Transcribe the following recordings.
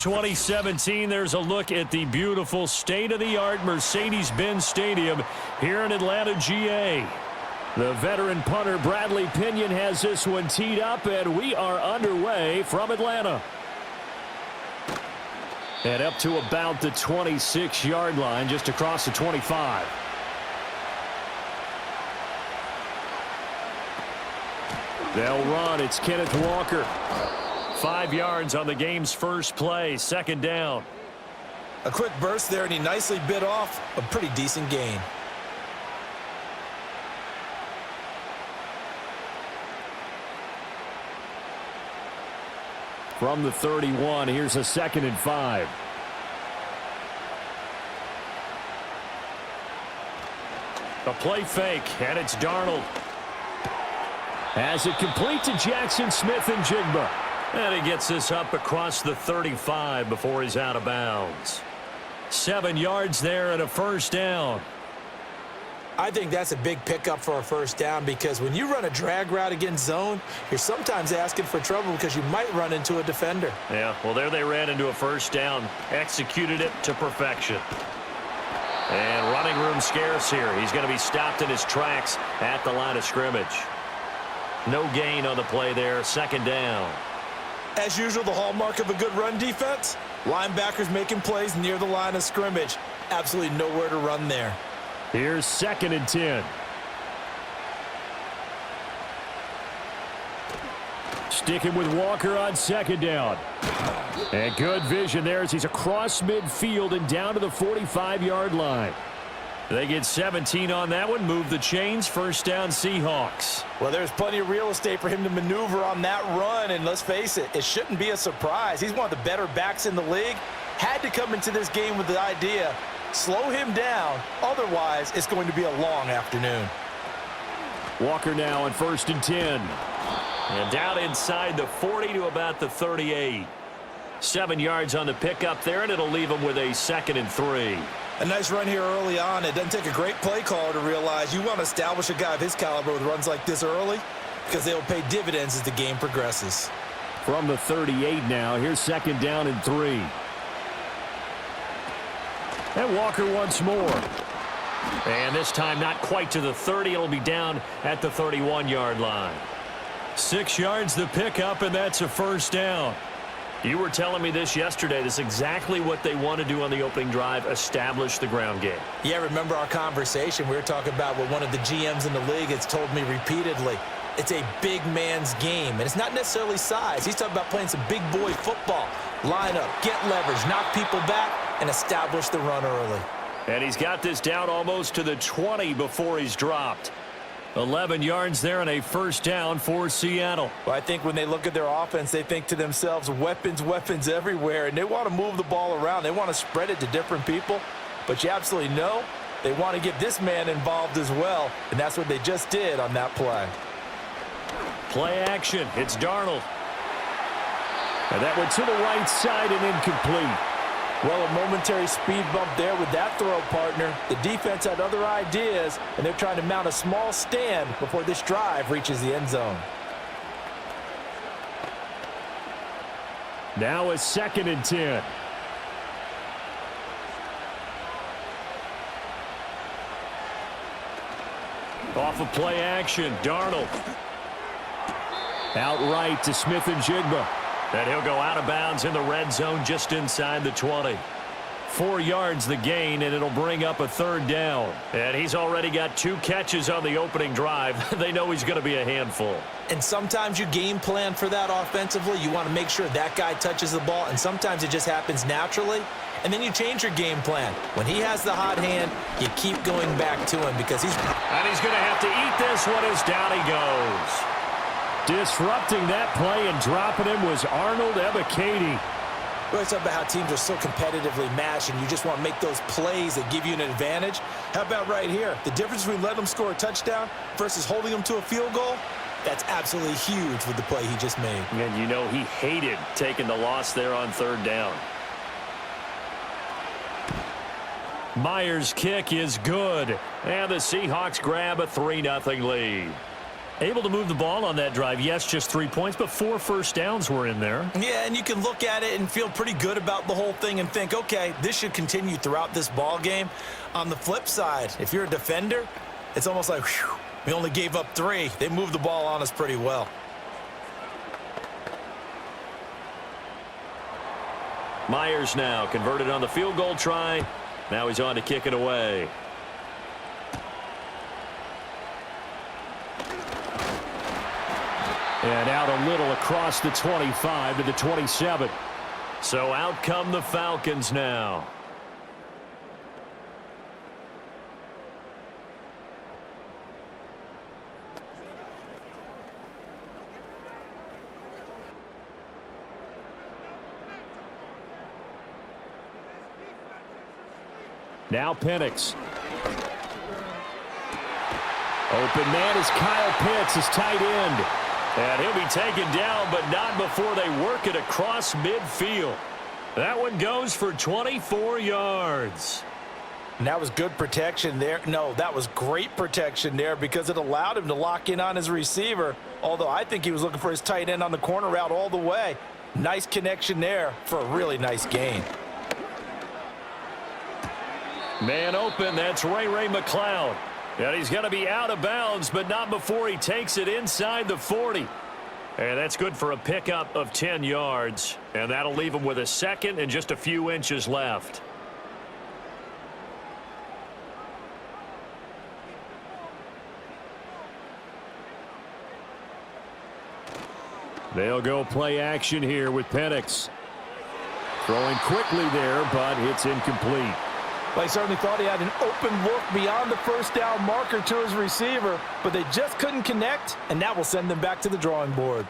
2017, there's a look at the beautiful state-of-the-art Mercedes-Benz Stadium here in Atlanta, GA. The veteran punter Bradley Pinion has this one teed up, and we are underway from Atlanta. And up to about the 26-yard line, just across the 25. They'll run. It's Kenneth Walker. 5 yards on the game's first play, second down. A quick burst there, and he nicely bit off a pretty decent gain. From the 31, here's a 2nd and 5. A play fake, and it's Darnold. As it complete to Jackson Smith-Njigba. And he gets this up across the 35 before he's out of bounds. 7 yards there and a first down. I think that's a big pickup for a first down, because when you run a drag route against zone, you're sometimes asking for trouble because you might run into a defender. Yeah, well, there they ran into a first down. Executed it to perfection. And running room scarce here. He's going to be stopped in his tracks at the line of scrimmage. No gain on the play there, second down. As usual, the hallmark of a good run defense, linebackers making plays near the line of scrimmage. Absolutely nowhere to run there. Here's 2nd and 10. Sticking with Walker on second down. And good vision there as he's across midfield and down to the 45-yard line. They get 17 on that one, move the chains, first down Seahawks. Well, there's plenty of real estate for him to maneuver on that run, and let's face it, it shouldn't be a surprise. He's one of the better backs in the league. Had to come into this game with the idea, slow him down, otherwise it's going to be a long afternoon. Walker now on 1st and 10. And down inside the 40 to about the 38. 7 yards on the pickup there, and it'll leave him with a 2nd and 3. A nice run here early on. It doesn't take a great play caller to realize you want to establish a guy of his caliber with runs like this early, because they'll pay dividends as the game progresses. From the 38 now, here's 2nd down and 3. And Walker once more. And this time not quite to the 30. It'll be down at the 31-yard line. 6 yards the pickup, and that's a first down. You were telling me this yesterday. This is exactly what they want to do on the opening drive, establish the ground game. Yeah, remember our conversation. We were talking about what one of the GMs in the league has told me repeatedly. It's a big man's game, and it's not necessarily size. He's talking about playing some big boy football. Line up, get leverage, knock people back, and establish the run early. And he's got this down almost to the 20 before he's dropped. 11 yards there and a first down for Seattle. Well, I think when they look at their offense, they think to themselves, weapons, weapons everywhere, and they want to move the ball around. They want to spread it to different people, but you absolutely know they want to get this man involved as well, and that's what they just did on that play. Play action. It's Darnold. And that went to the right side and incomplete. Well, a momentary speed bump there with that throw, partner. The defense had other ideas, and they're trying to mount a small stand before this drive reaches the end zone. Now a 2nd and 10. Off of play action, Darnold. Outright to Smith-Njigba. And he'll go out of bounds in the red zone just inside the 20. 4 yards the gain, and it'll bring up a 3rd down. And he's already got 2 catches on the opening drive. They know he's going to be a handful. And sometimes you game plan for that offensively. You want to make sure that guy touches the ball, and sometimes it just happens naturally. And then you change your game plan. When he has the hot hand, you keep going back to him because he's... And he's going to have to eat this one as down he goes. Disrupting that play and dropping him was Arnold Ebiketie. We always talk about how teams are so competitively matched, and you just want to make those plays that give you an advantage. How about right here? The difference between letting them score a touchdown versus holding them to a field goal, that's absolutely huge with the play he just made. And you know he hated taking the loss there on 3rd down. Myers' kick is good, and the Seahawks grab a 3-0 lead. Able to move the ball on that drive. Yes, just 3 points, but 4 first downs were in there. Yeah, and you can look at it and feel pretty good about the whole thing and think, okay, this should continue throughout this ball game. On the flip side, if you're a defender, it's almost like, whew, we only gave up 3. They moved the ball on us pretty well. Myers now converted on the field goal try. Now he's on to kick it away. And out a little across the 25 to the 27. So out come the Falcons now. Now Penix. Open man is Kyle Pitts, his tight end. And he'll be taken down, but not before they work it across midfield. That one goes for 24 yards. And that was good protection there. No, that was great protection there because it allowed him to lock in on his receiver, although I think he was looking for his tight end on the corner route all the way. Nice connection there for a really nice gain. Man open, that's Ray McCloud. And he's going to be out of bounds, but not before he takes it inside the 40. And that's good for a pickup of 10 yards. And that'll leave him with a second and just a few inches left. They'll go play action here with Penix. Throwing quickly there, but it's incomplete. Well, he certainly thought he had an open look beyond the first down marker to his receiver, but they just couldn't connect, and that will send them back to the drawing board.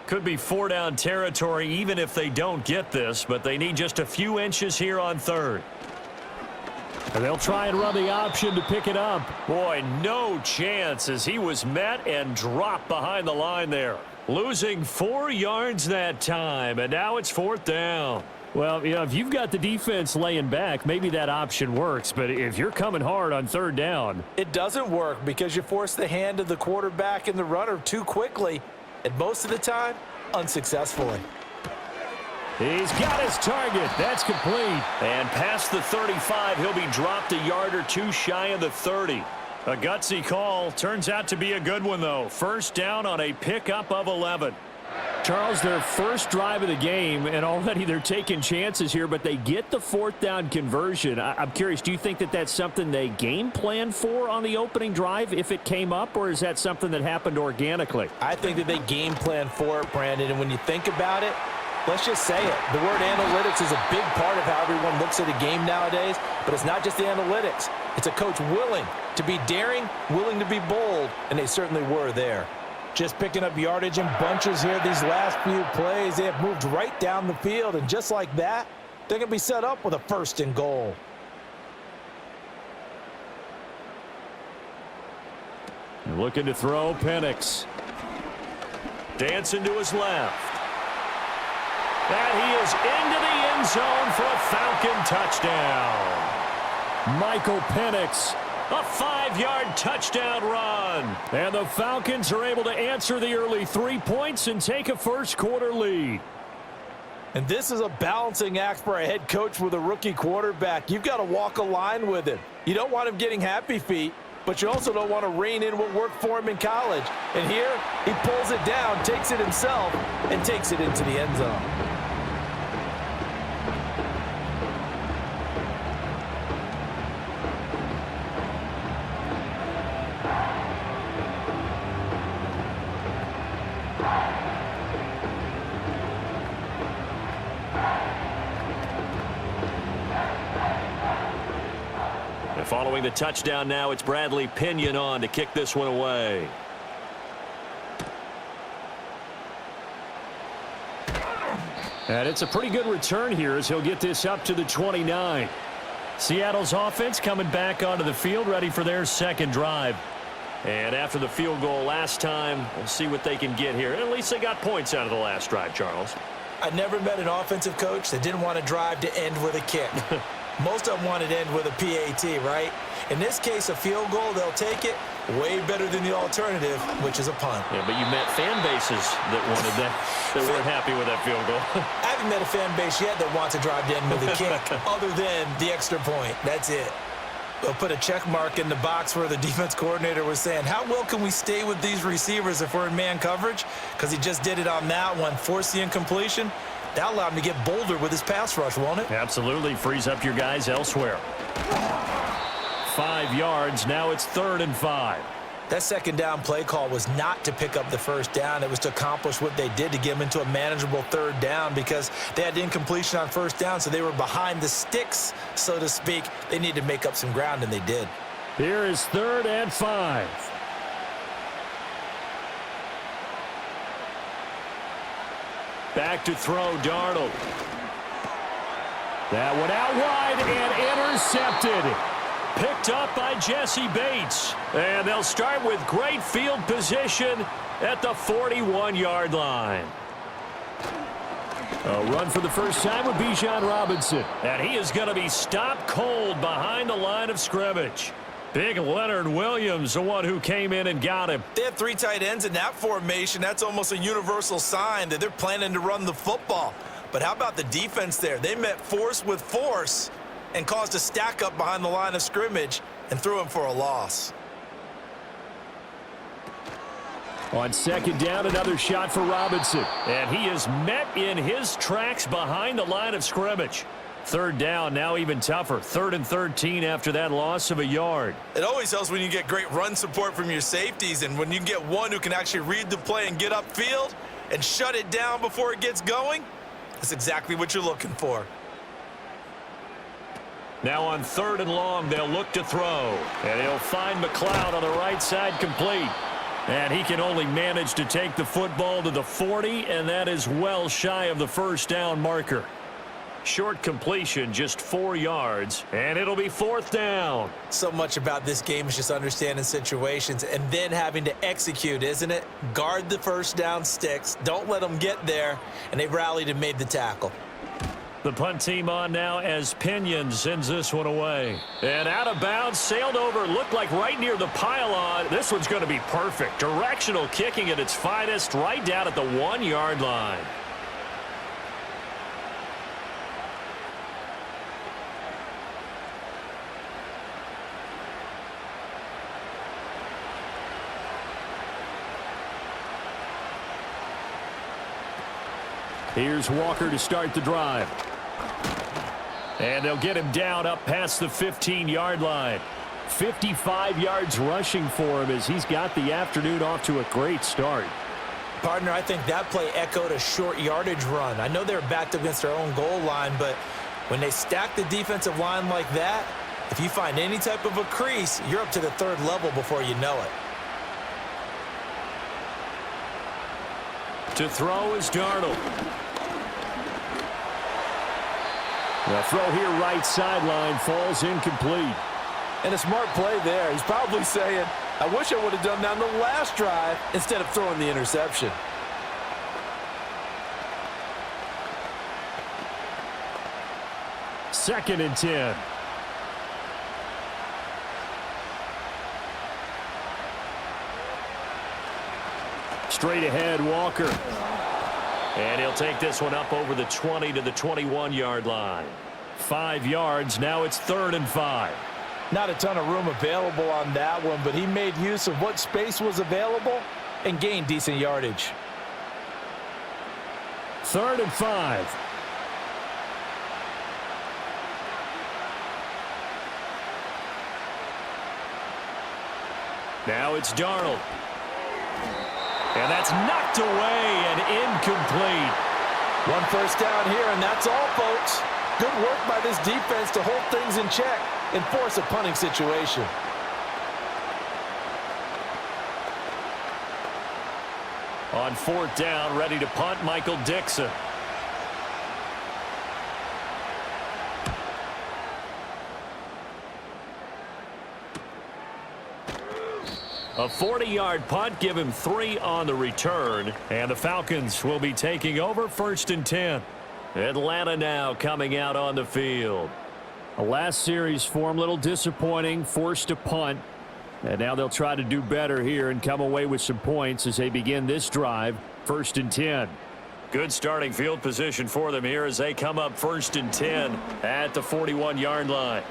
Could be 4-down territory even if they don't get this, but they need just a few inches here on third. And they'll try and run the option to pick it up. Boy, no chance as he was met and dropped behind the line there. Losing 4 yards that time, and now it's 4th down. Well, you know, if you've got the defense laying back, maybe that option works. But if you're coming hard on 3rd down, it doesn't work because you force the hand of the quarterback and the runner too quickly, and most of the time, unsuccessfully. He's got his target. That's complete. And past the 35, he'll be dropped a yard or two shy of the 30. A gutsy call. Turns out to be a good one, though. 1st down on a pickup of 11. Charles, their first drive of the game, and already they're taking chances here, but they get the 4th down conversion. I'm curious, do you think that that's something they game plan for on the opening drive if it came up, or is that something that happened organically? I think that they game plan for it, Brandon, and when you think about it, let's just say it. The word analytics is a big part of how everyone looks at a game nowadays, but it's not just the analytics. It's a coach willing to be daring, willing to be bold, and they certainly were there. Just picking up yardage in bunches here these last few plays. They have moved right down the field, and just like that, they're going to be set up with a 1st and goal. Looking to throw, Penix. Dancing to his left. And he is into the end zone for a Falcon touchdown. Michael Penix, a 5-yard touchdown run. And the Falcons are able to answer the early 3 points and take a 1st quarter lead. And this is a balancing act for a head coach with a rookie quarterback. You've got to walk a line with him. You don't want him getting happy feet, but you also don't want to rein in what worked for him in college. And here, he pulls it down, takes it himself, and takes it into the end zone. Following the touchdown now, it's Bradley Pinion on to kick this one away. And it's a pretty good return here as he'll get this up to the 29. Seattle's offense coming back onto the field, ready for their 2nd drive. And after the field goal last time, we'll see what they can get here. At least they got points out of the last drive, Charles. I never met an offensive coach that didn't want to drive to end with a kick. Most of them want it end with a PAT, right? In this case, a field goal, they'll take it way better than the alternative, which is a punt. Yeah, but you met fan bases that wanted that, that weren't happy with that field goal. I haven't met a fan base yet that wants to drive to end with a kick other than the extra point. That's it. We'll put a check mark in the box where the defense coordinator was saying, how well can we stay with these receivers if we're in man coverage? Because he just did it on that one, forced the incompletion. That allowed him to get bolder with his pass rush, won't it? Absolutely. Frees up your guys elsewhere. 5 yards. Now it's 3rd and 5. That second down play call was not to pick up the first down. It was to accomplish what they did to get them into a manageable 3rd down because they had incompletion on first down, so they were behind the sticks, so to speak. They needed to make up some ground, and they did. Here is 3rd and 5. Back to throw, Darnold. That one out wide and intercepted. Picked up by Jesse Bates. And they'll start with great field position at the 41-yard line. A run for the first time with Bijan Robinson. And he is going to be stopped cold behind the line of scrimmage. Big Leonard Williams, the one who came in and got him. They have 3 tight ends in that formation. That's almost a universal sign that they're planning to run the football. But how about the defense there? They met force with force and caused a stack up behind the line of scrimmage and threw him for a loss. On 2nd down, another shot for Robinson. And he is met in his tracks behind the line of scrimmage. 3rd down, now even tougher. 3rd and 13 after that loss of a yard. It always helps when you get great run support from your safeties, and when you get one who can actually read the play and get upfield and shut it down before it gets going, that's exactly what you're looking for. Now on 3rd and long, they'll look to throw. And he'll find McLeod on the right side complete. And he can only manage to take the football to the 40, and that is well shy of the first down marker. Short completion, just 4 yards, and it'll be 4th down. So much about this game is just understanding situations and then having to execute, isn't it? Guard the first down sticks. Don't let them get there, and they rallied and made the tackle. The punt team on now as Pinion sends this one away. And out of bounds, sailed over, looked like right near the pylon. This one's going to be perfect. Directional kicking at its finest, right down at the 1-yard line. Here's Walker to start the drive. And they'll get him down up past the 15-yard line. 55 yards rushing for him as he's got the afternoon off to a great start. Partner, I think that play echoed a short yardage run. I know they're backed up against their own goal line, but when they stack the defensive line like that, if you find any type of a crease, you're up to the 3rd level before you know it. To throw is Darnold. The throw here right sideline falls incomplete. And a smart play there. He's probably saying, I wish I would have done that on the last drive instead of throwing the interception. Second and 10. Straight ahead, Walker. And he'll take this one up over the 20 to the 21-yard line. 5 yards, now it's 3rd and 5. Not a ton of room available on that one, but he made use of what space was available and gained decent yardage. 3rd and 5. Now it's Darnold. And that's knocked away and incomplete. 1 first down here, and that's all, folks. Good work by this defense to hold things in check and force a punting situation. On 4th down, ready to punt, Michael Dixon. A 40-yard punt, give him 3 on the return. And the Falcons will be taking over 1st and 10. Atlanta now coming out on the field. The last series for him, a little disappointing, forced to punt. And now they'll try to do better here and come away with some points as they begin this drive, 1st and 10. Good starting field position for them here as they come up 1st and 10 at the 41-yard line.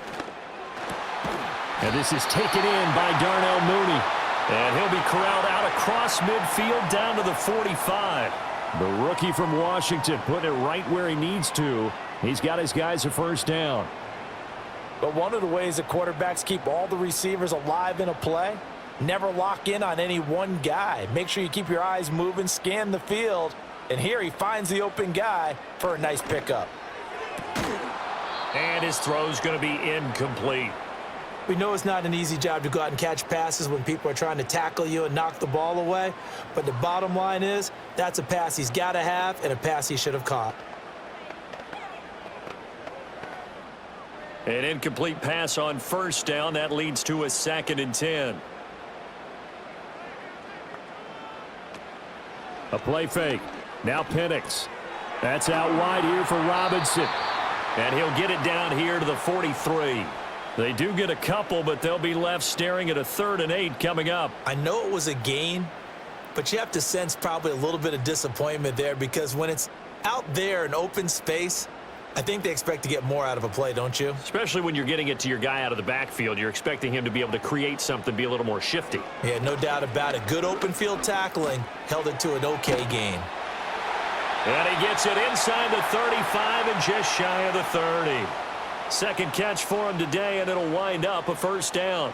And this is taken in by Darnell Mooney. And he'll be corralled out across midfield down to the 45. The rookie from Washington putting it right where he needs to. He's got his guys a 1st down. But one of the ways that quarterbacks keep all the receivers alive in a play, never lock in on any one guy. Make sure you keep your eyes moving, scan the field. And here he finds the open guy for a nice pickup. And his throw's going to be incomplete. We know it's not an easy job to go out and catch passes when people are trying to tackle you and knock the ball away. But the bottom line is, that's a pass he's got to have and a pass he should have caught. An incomplete pass on 1st down. That leads to a 2nd and 10. A play fake. Now Penix. That's out wide here for Robinson. And he'll get it down here to the 43. They do get a couple, but they'll be left staring at a 3rd and 8 coming up. I know it was a gain, but you have to sense probably a little bit of disappointment there because when it's out there in open space, I think they expect to get more out of a play, don't you? Especially when you're getting it to your guy out of the backfield. You're expecting him to be able to create something, be a little more shifty. Yeah, no doubt about it. Good open field tackling held it to an okay gain. And he gets it inside the 35 and just shy of the 30. Second catch for him today, and it'll wind up a 1st down.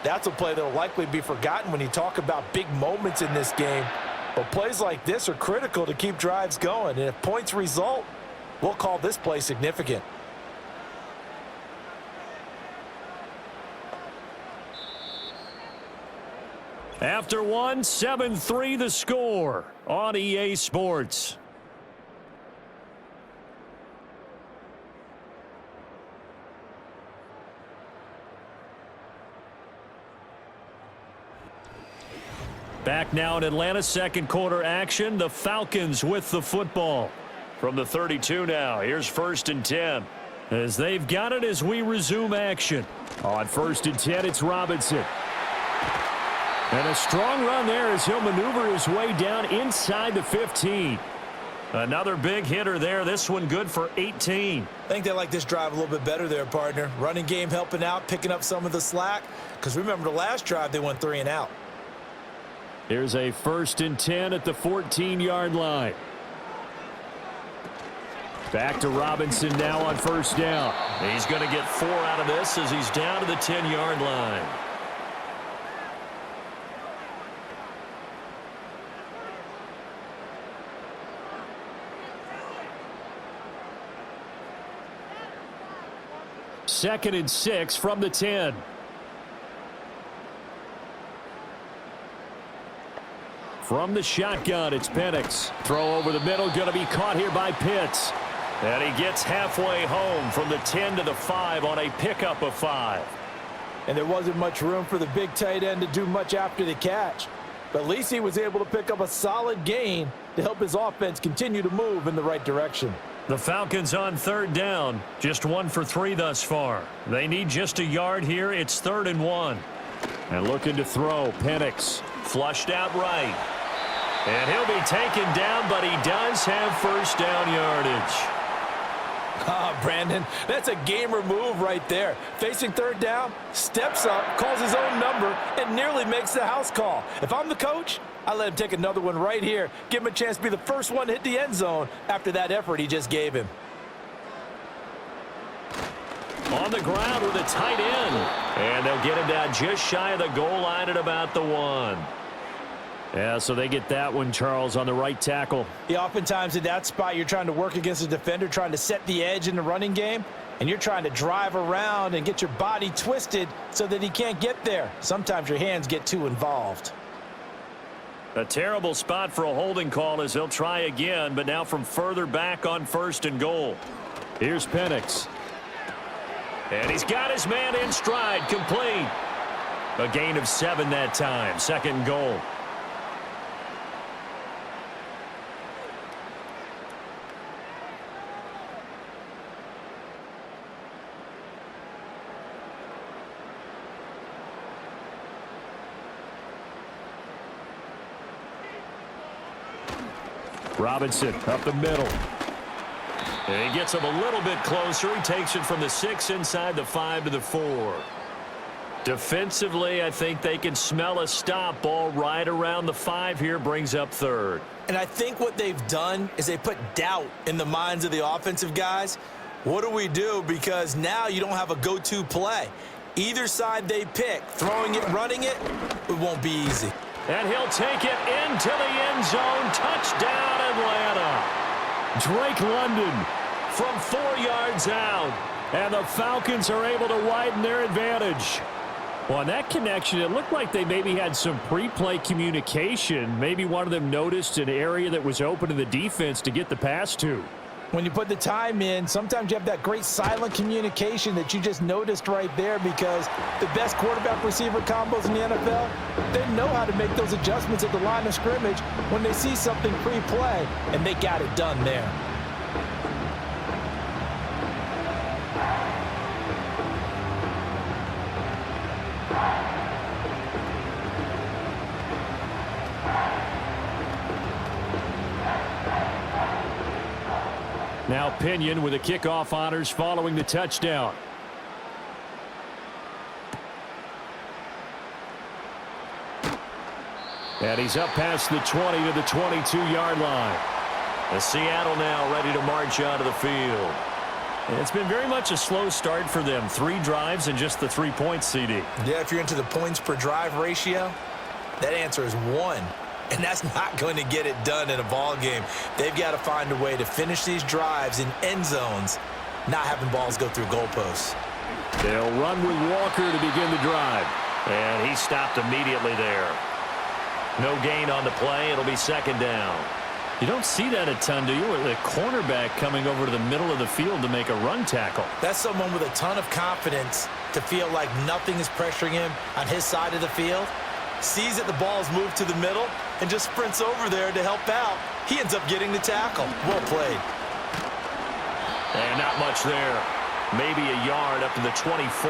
That's a play that will likely be forgotten when you talk about big moments in this game. But plays like this are critical to keep drives going. And if points result, we'll call this play significant. After one, 7-3 the score on EA Sports. Back now in Atlanta, 2nd quarter action. The Falcons with the football. From the 32 now, here's 1st and 10. As they've got it as we resume action. On 1st and 10, it's Robinson. And a strong run there as he'll maneuver his way down inside the 15. Another big hitter there. This one good for 18. I think they like this drive a little bit better there, partner. Running game helping out, picking up some of the slack. Because remember, the last drive, they went 3 and out. Here's a 1st and 10 at the 14-yard line. Back to Robinson now on 1st down. He's going to get 4 out of this as he's down to the 10-yard line. Second and 6 from the 10. From the shotgun, it's Penix. Throw over the middle, going to be caught here by Pitts. And he gets halfway home from the 10 to the 5 on a pickup of 5. And there wasn't much room for the big tight end to do much after the catch. But at least he was able to pick up a solid gain to help his offense continue to move in the right direction. The Falcons on 3rd down, just 1 for 3 thus far. They need just a yard here. It's 3rd and 1. And looking to throw, Penix. Flushed out right. And he'll be taken down, but he does have 1st down yardage. Ah, Brandon, that's a gamer move right there. Facing 3rd down, steps up, calls his own number, and nearly makes the house call. If I'm the coach, I let him take another one right here. Give him a chance to be the first one to hit the end zone after that effort he just gave him. On the ground with a tight end. And they'll get him down just shy of the goal line at about the 1. Yeah, so they get that one, Charles, on the right tackle. Yeah, oftentimes in that spot, you're trying to work against a defender, trying to set the edge in the running game, and you're trying to drive around and get your body twisted so that he can't get there. Sometimes your hands get too involved. A terrible spot for a holding call as he'll try again, but now from further back on 1st and goal. Here's Penix. And he's got his man in stride, complete. A gain of 7 that time, 2nd and goal. Robinson up the middle. And he gets him a little bit closer. He takes it from the 6 inside the 5 to the 4. Defensively, I think they can smell a stop. Ball right around the 5 here, brings up 3rd. And I think what they've done is they put doubt in the minds of the offensive guys. What do we do? Because now you don't have a go-to play. Either side they pick, throwing it, running it, it won't be easy. And he'll take it into the end zone. Touchdown, Atlanta. Drake London from 4 yards out. And the Falcons are able to widen their advantage. Well, on that connection, it looked like they maybe had some pre-play communication. Maybe one of them noticed an area that was open to the defense to get the pass to. When you put the time in, sometimes you have that great silent communication that you just noticed right there, because the best quarterback-receiver combos in the NFL, they know how to make those adjustments at the line of scrimmage when they see something pre-play, and they got it done there. Now Pinion with the kickoff honors following the touchdown. And he's up past the 20 to the 22-yard line. And Seattle now ready to march onto the field. And it's been very much a slow start for them. 3 drives and just the 3 points, CD. Yeah, if you're into the points per drive ratio, that answer is 1. And that's not going to get it done in a ball game. They've got to find a way to finish these drives in end zones, not having balls go through goalposts. They'll run with Walker to begin the drive. And he stopped immediately there. No gain on the play. It'll be 2nd down. You don't see that a ton, do you? The cornerback coming over to the middle of the field to make a run tackle. That's someone with a ton of confidence to feel like nothing is pressuring him on his side of the field. Sees that the ball's moved to the middle and just sprints over there to help out. He ends up getting the tackle. Well played. And not much there. Maybe a yard up to the 24.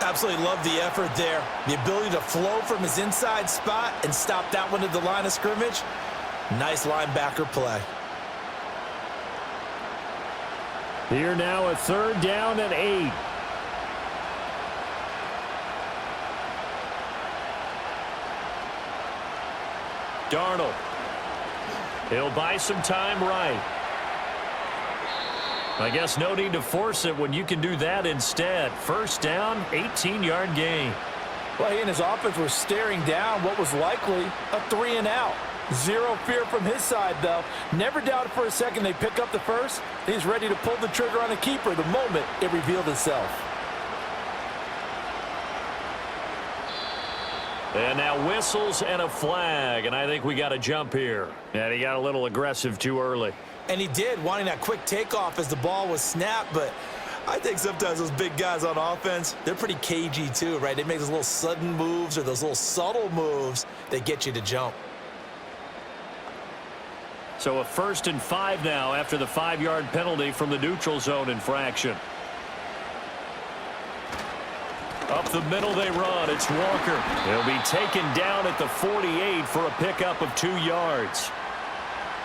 Absolutely love the effort there. The ability to flow from his inside spot and stop that one at the line of scrimmage. Nice linebacker play. Here now a 3rd down and 8. Darnold. He'll buy some time right. I guess no need to force it when you can do that instead. 1st down, 18-yard gain. Well, he and his offense were staring down what was likely a 3 and out. Zero fear from his side, though. Never doubted for a second they pick up the first. He's ready to pull the trigger on a keeper the moment it revealed itself. And now whistles and a flag, and I think we got a jump here. And he got a little aggressive too early. And he did, wanting that quick takeoff as the ball was snapped, but I think sometimes those big guys on offense, they're pretty cagey too, right? They make those little sudden moves or those little subtle moves that get you to jump. So a 1st and 5 now after the 5-yard penalty from the neutral zone infraction. Up the middle they run. It's Walker. He'll be taken down at the 48 for a pickup of 2 yards.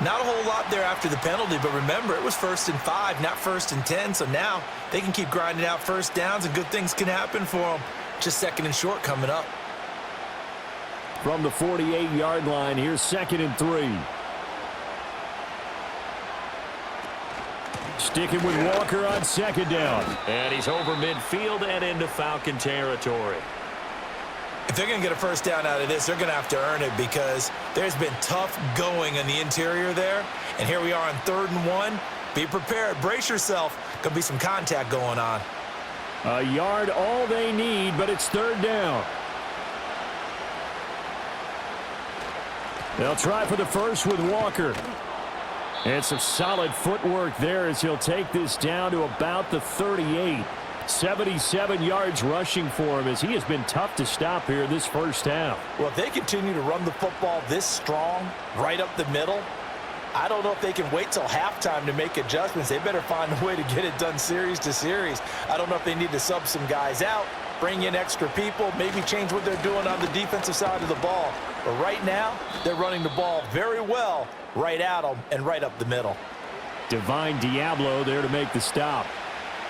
Not a whole lot there after the penalty, but remember, it was 1st and 5, not 1st and 10, so now they can keep grinding out 1st downs and good things can happen for them. Just 2nd and short coming up. From the 48-yard line, here's 2nd and 3. Sticking with Walker on 2nd down. And he's over midfield and into Falcon territory. If they're going to get a 1st down out of this, they're going to have to earn it because there's been tough going in the interior there. And here we are on 3rd and 1. Be prepared. Brace yourself. Going to be some contact going on. A yard all they need, but it's 3rd down. They'll try for the first with Walker. And some solid footwork there as he'll take this down to about the 38. 77 yards rushing for him as he has been tough to stop here this 1st half. Well, if they continue to run the football this strong, right up the middle, I don't know if they can wait till halftime to make adjustments. They better find a way to get it done series to series. I don't know if they need to sub some guys out bring in extra people, maybe change what they're doing on the defensive side of the ball. But right now, they're running the ball very well right at them and right up the middle. Divine Diablo there to make the stop.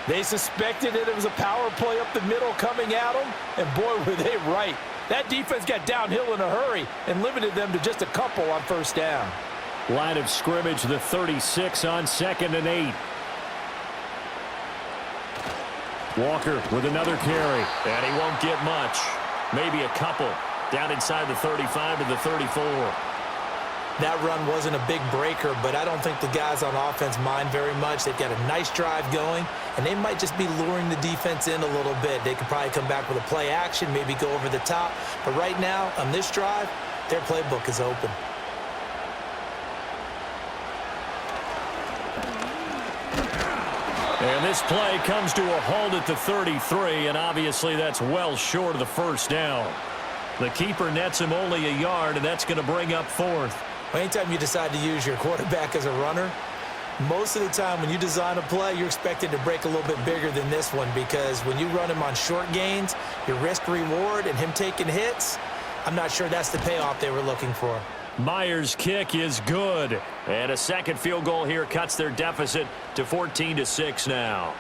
They suspected that it was a power play up the middle coming at them, and boy, were they right. That defense got downhill in a hurry and limited them to just a couple on first down. Line of scrimmage, the 36 on 2nd and 8. Walker with another carry, and he won't get much. Maybe a couple. Down inside the 35 to the 34. That run wasn't a big breaker, but I don't think the guys on offense mind very much. They've got a nice drive going, and they might just be luring the defense in a little bit. They could probably come back with a play action, maybe go over the top. But right now, on this drive, their playbook is open. And this play comes to a halt at the 33, and obviously that's well short of the first down. The keeper nets him only a yard, and that's going to bring up 4th. Anytime you decide to use your quarterback as a runner, most of the time when you design a play, you're expected to break a little bit bigger than this one, because when you run him on short gains, your risk-reward and him taking hits, I'm not sure that's the payoff they were looking for. Myers' kick is good, and a second field goal here cuts their deficit to 14-6 now.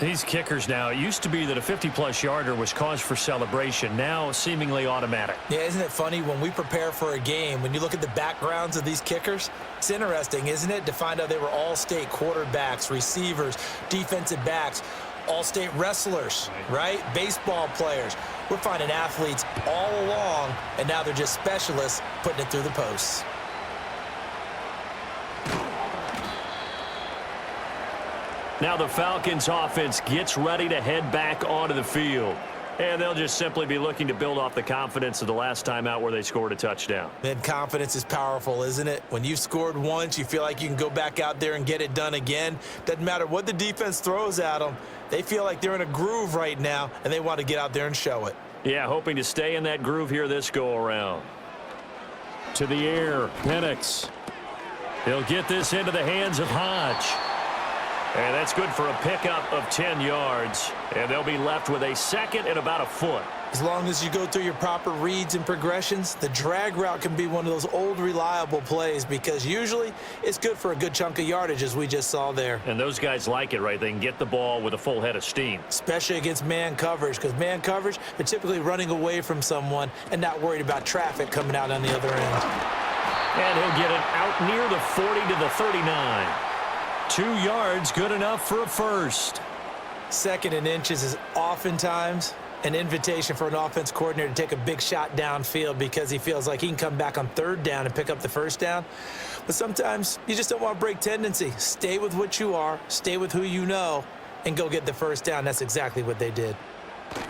These kickers now, it used to be that a 50-plus yarder was cause for celebration, now seemingly automatic. Yeah, isn't it funny when we prepare for a game, when you look at the backgrounds of these kickers, it's interesting, isn't it, to find out they were all-state quarterbacks, receivers, defensive backs, all-state wrestlers, right? Baseball players. We're finding athletes all along, and now they're just specialists putting it through the posts. Now the Falcons offense gets ready to head back onto the field. And they'll just simply be looking to build off the confidence of the last time out where they scored a touchdown. Man, confidence is powerful, isn't it? When you've scored once, you feel like you can go back out there and get it done again. Doesn't matter what the defense throws at them. They feel like they're in a groove right now, and they want to get out there and show it. Yeah, hoping to stay in that groove here this go-around. To the air, Penix. He'll get this into the hands of Hodge. And that's good for a pickup of 10 yards. And they'll be left with a second and about a foot. As long as you go through your proper reads and progressions, the drag route can be one of those old reliable plays, because usually it's good for a good chunk of yardage, as we just saw there. And those guys like it, right? They can get the ball with a full head of steam. Especially against man coverage, because man coverage, they're typically running away from someone and not worried about traffic coming out on the other end. And he'll get it out near the 40 to the 39. 2 yards, good enough for a first. Second and inches is oftentimes an invitation for an offense coordinator to take a big shot downfield, because he feels like he can come back on third down and pick up the first down. But sometimes you just don't want to break tendency. Stay with what you are, stay with who you know, and go get the first down. That's exactly what they did.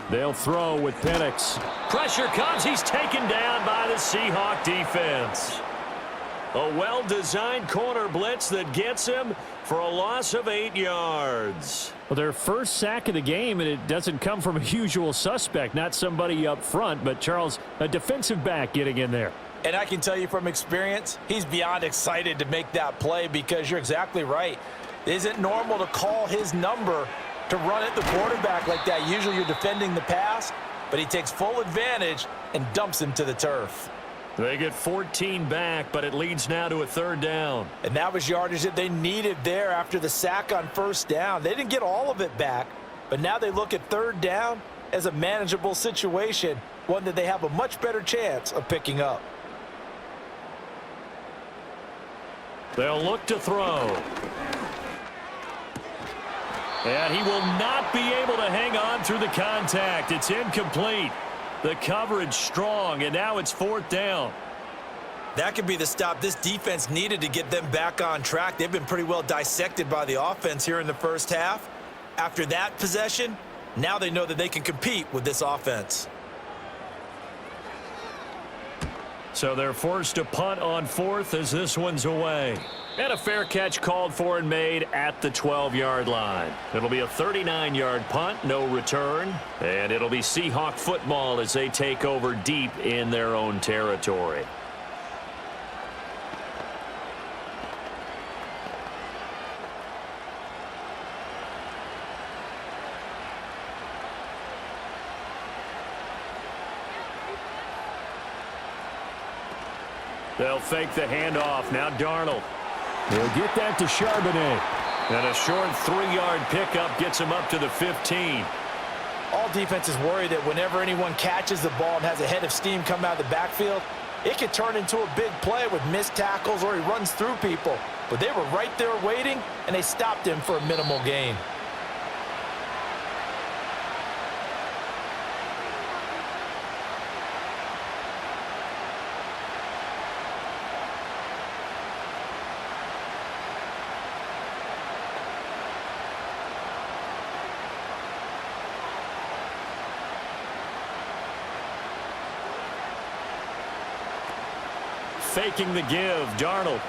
They'll throw with Penix. Pressure comes. He's taken down by the Seahawk defense. A well-designed corner blitz that gets him for a loss of 8 yards. Well, their first sack of the game, and it doesn't come from a usual suspect, not somebody up front, but Charles, a defensive back getting in there. And I can tell you from experience, he's beyond excited to make that play, because you're exactly right. It isn't normal to call his number to run at the quarterback like that. Usually you're defending the pass, but he takes full advantage and dumps him to the turf. They get 14 back, but it leads now to a third down. And that was yardage that they needed there after the sack on first down. They didn't get all of it back, but now they look at third down as a manageable situation, one that they have a much better chance of picking up. They'll look to throw. And he will not be able to hang on through the contact. It's incomplete. The coverage strong, and now it's fourth down. That could be the stop this defense needed to get them back on track. They've been pretty well dissected by the offense here in the first half. After that possession, now they know that they can compete with this offense. So they're forced to punt on fourth as this one's away. And a fair catch called for and made at the 12-yard line. It'll be a 39-yard punt, no return. And it'll be Seahawk football as they take over deep in their own territory. They'll fake the handoff. Now Darnold. He'll get that to Charbonnet. And a short 3-yard pickup gets him up to the 15. All defenses worry that whenever anyone catches the ball and has a head of steam come out of the backfield, it could turn into a big play with missed tackles or he runs through people. But they were right there waiting, and they stopped him for a minimal gain. Faking the give, Darnold.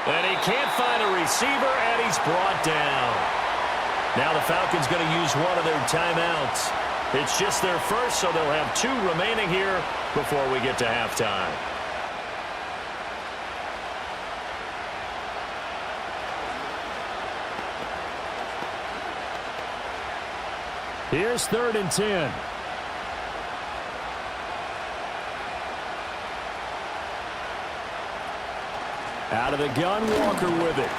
And he can't find a receiver, and he's brought down. Now the Falcons going to use one of their timeouts. It's just their first, so they'll have 2 remaining here before we get to halftime. Here's 3rd and 10. Out of the gun, Walker with it.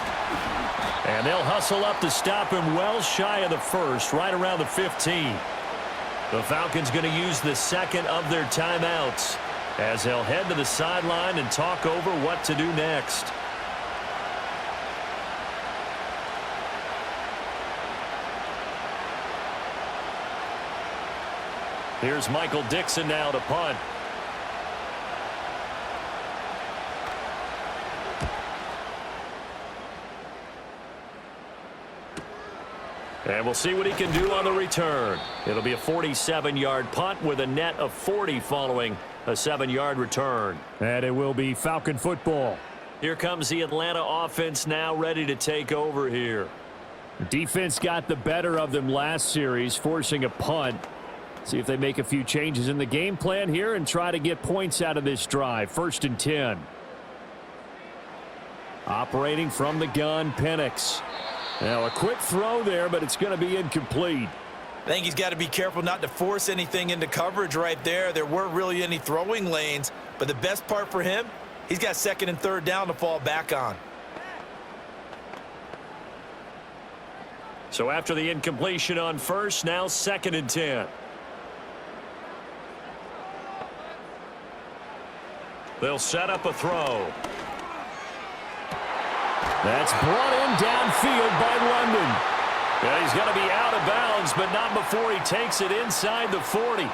And they'll hustle up to stop him well shy of the first, right around the 15. The Falcons going to use the second of their timeouts as they'll head to the sideline and talk over what to do next. Here's Michael Dixon now to punt. And we'll see what he can do on the return. It'll be a 47-yard punt with a net of 40 following a 7-yard return. And it will be Falcon football. Here comes the Atlanta offense now ready to take over here. Defense got the better of them last series, forcing a punt. See if they make a few changes in the game plan here and try to get points out of this drive. 1st and 10. Operating from the gun, Penix. Now a quick throw there, but it's going to be incomplete. I think he's got to be careful not to force anything into coverage right there. There weren't really any throwing lanes, but the best part for him, he's got 2nd and 3rd down to fall back on. So after the incompletion on 1st, now 2nd and 10. They'll set up a throw. That's brought in downfield by London. Yeah, he's going to be out of bounds, but not before he takes it inside the 40.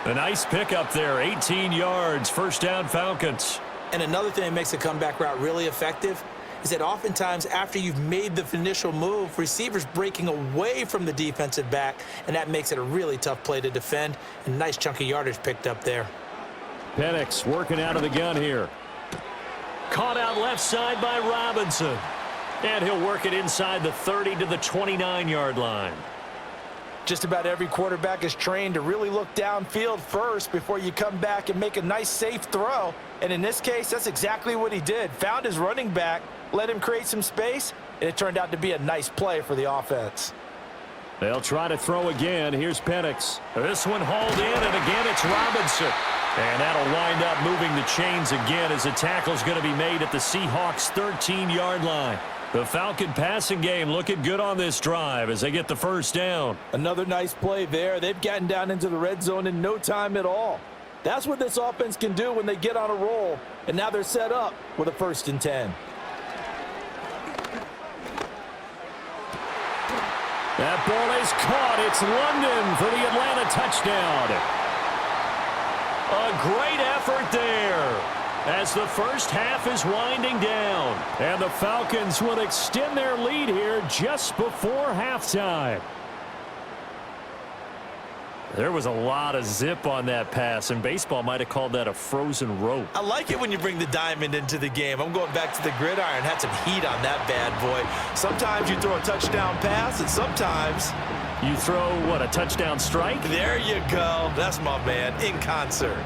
A nice pickup there, 18 yards, 1st down Falcons. And another thing that makes the comeback route really effective is that oftentimes after you've made the initial move, receivers breaking away from the defensive back, and that makes it a really tough play to defend. A nice chunk of yardage picked up there. Penix working out of the gun here. Caught out left side by Robinson. And he'll work it inside the 30 to the 29-yard line. Just about every quarterback is trained to really look downfield first before you come back and make a nice, safe throw. And in this case, that's exactly what he did. Found his running back, let him create some space, and it turned out to be a nice play for the offense. They'll try to throw again. Here's Penix. This one hauled in, and again it's Robinson. And that'll wind up moving the chains again as the tackle's going to be made at the Seahawks' 13-yard line. The Falcon passing game looking good on this drive as they get the 1st down. Another nice play there. They've gotten down into the red zone in no time at all. That's what this offense can do when they get on a roll. And now they're set up with a 1st and 10. That ball is caught. It's London for the Atlanta touchdown. A great effort there as the 1st half is winding down. And the Falcons will extend their lead here just before halftime. There was a lot of zip on that pass, and baseball might have called that a frozen rope. I like it when you bring the diamond into the game. I'm going back to the gridiron. Had some heat on that bad boy. Sometimes you throw a touchdown pass, and sometimes you throw, what, a touchdown strike? There you go. That's my man, in concert.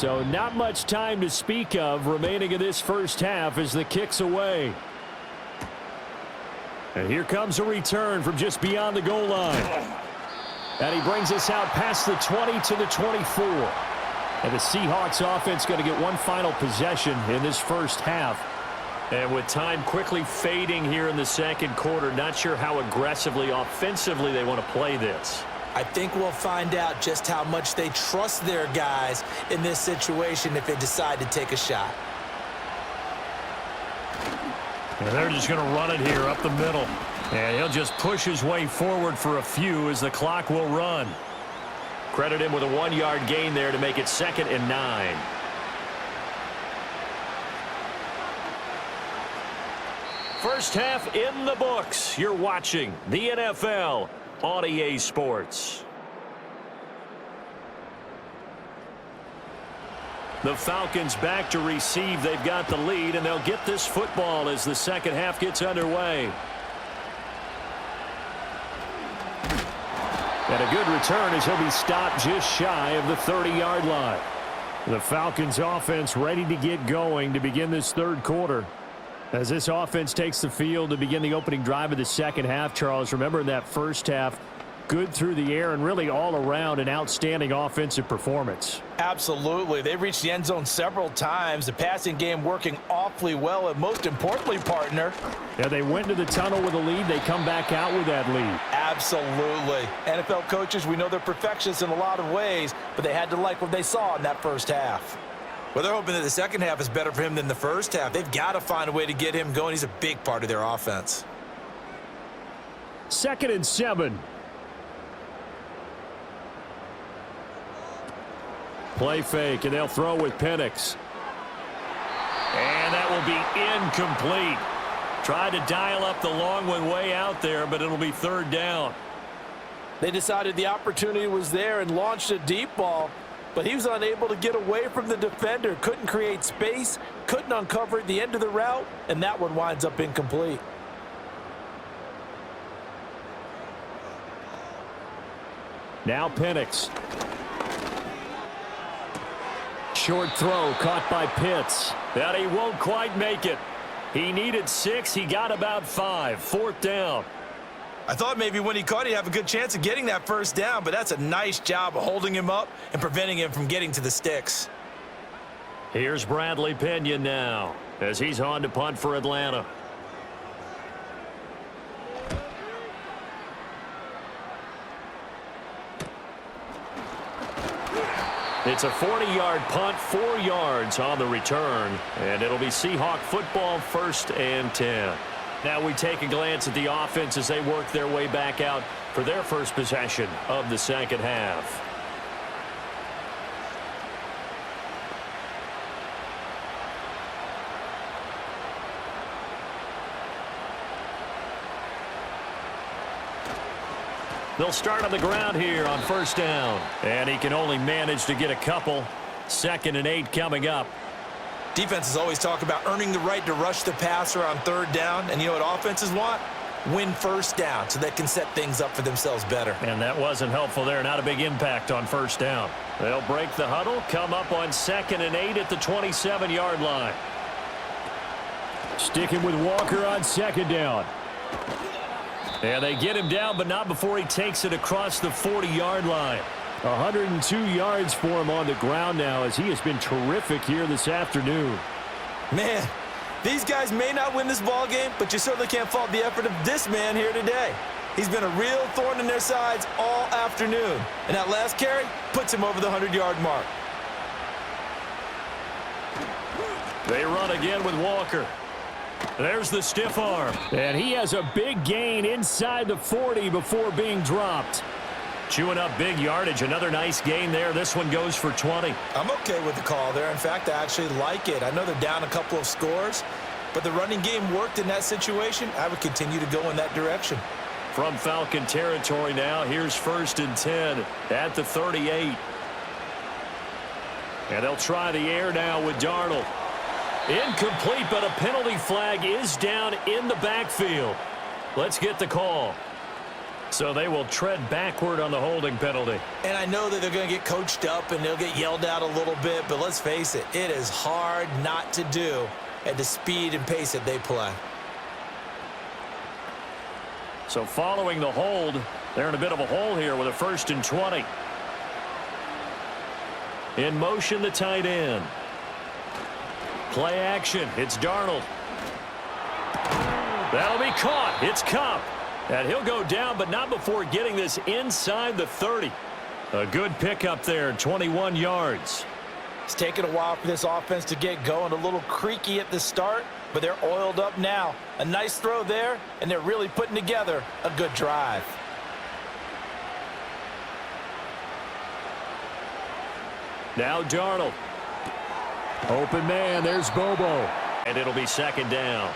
So not much time to speak of remaining in this first half as the kick's away. And here comes a return from just beyond the goal line. And he brings us out past the 20 to the 24. And the Seahawks offense going to get one final possession in this first half. And with time quickly fading here in the second quarter, not sure how aggressively, offensively they want to play this. I think we'll find out just how much they trust their guys in this situation if they decide to take a shot. And they're just going to run it here up the middle. And he'll just push his way forward for a few as the clock will run. Credit him with a 1-yard gain there to make it 2nd and 9. First half in the books. You're watching the NFL on EA Sports. The Falcons back to receive. They've got the lead, and they'll get this football as the second half gets underway. And a good return as he'll be stopped just shy of the 30-yard line. The Falcons offense ready to get going to begin this third quarter. As this offense takes the field to begin the opening drive of the second half, Charles, remember in that first half, good through the air and really all around an outstanding offensive performance. Absolutely. They reached the end zone several times. The passing game working awfully well, and most importantly, partner. Yeah, they went to the tunnel with a lead. They come back out with that lead. Absolutely. NFL coaches, we know they're perfectionists in a lot of ways, but they had to like what they saw in that first half. Well, they're hoping that the second half is better for him than the first half. They've got to find a way to get him going. He's a big part of their offense. 2nd and 7. Play fake, and they'll throw with Penix. And that will be incomplete. Tried to dial up the long one way out there, but it'll be 3rd down. They decided the opportunity was there and launched a deep ball, but he was unable to get away from the defender. Couldn't create space, couldn't uncover the end of the route, and that one winds up incomplete. Now Penix. Short throw caught by Pitts. And he won't quite make it. He needed 6. He got about 5. 4th down. I thought maybe when he caught, he'd have a good chance of getting that first down, but that's a nice job of holding him up and preventing him from getting to the sticks. Here's Bradley Pinion now as he's on to punt for Atlanta. It's a 40-yard punt, 4 yards on the return, and it'll be Seahawk football, 1st and 10. Now we take a glance at the offense as they work their way back out for their first possession of the second half. They'll start on the ground here on 1st down. And he can only manage to get a couple. 2nd and 8 coming up. Defenses always talk about earning the right to rush the passer on 3rd down. And you know what offenses want? Win 1st down so they can set things up for themselves better. And that wasn't helpful there. Not a big impact on 1st down. They'll break the huddle. Come up on 2nd and 8 at the 27-yard line. Sticking with Walker on 2nd down. And they get him down, but not before he takes it across the 40-yard line. 102 yards for him on the ground now as he has been terrific here this afternoon. Man, these guys may not win this ball game, but you certainly can't fault the effort of this man here today. He's been a real thorn in their sides all afternoon. And that last carry puts him over the 100-yard mark. They run again with Walker. There's the stiff arm. And he has a big gain inside the 40 before being dropped. Chewing up big yardage. Another nice gain there. This one goes for 20. I'm okay with the call there. In fact, I actually like it. I know they're down a couple of scores, but the running game worked in that situation. I would continue to go in that direction. From Falcon territory now, here's 1st and 10 at the 38. And they'll try the air now with Darnold. Incomplete, but a penalty flag is down in the backfield. Let's get the call. So they will tread backward on the holding penalty. And I know that they're going to get coached up and they'll get yelled at a little bit, but let's face it, it is hard not to do at the speed and pace that they play. So following the hold, they're in a bit of a hole here with a 1st and 20. In motion, the tight end. Play action. It's Darnold. That'll be caught. It's Kupp. And he'll go down, but not before getting this inside the 30. A good pickup there, 21 yards. It's taken a while for this offense to get going. A little creaky at the start, but they're oiled up now. A nice throw there, and they're really putting together a good drive. Now Darnold. Open man, there's Bobo. And it'll be 2nd down.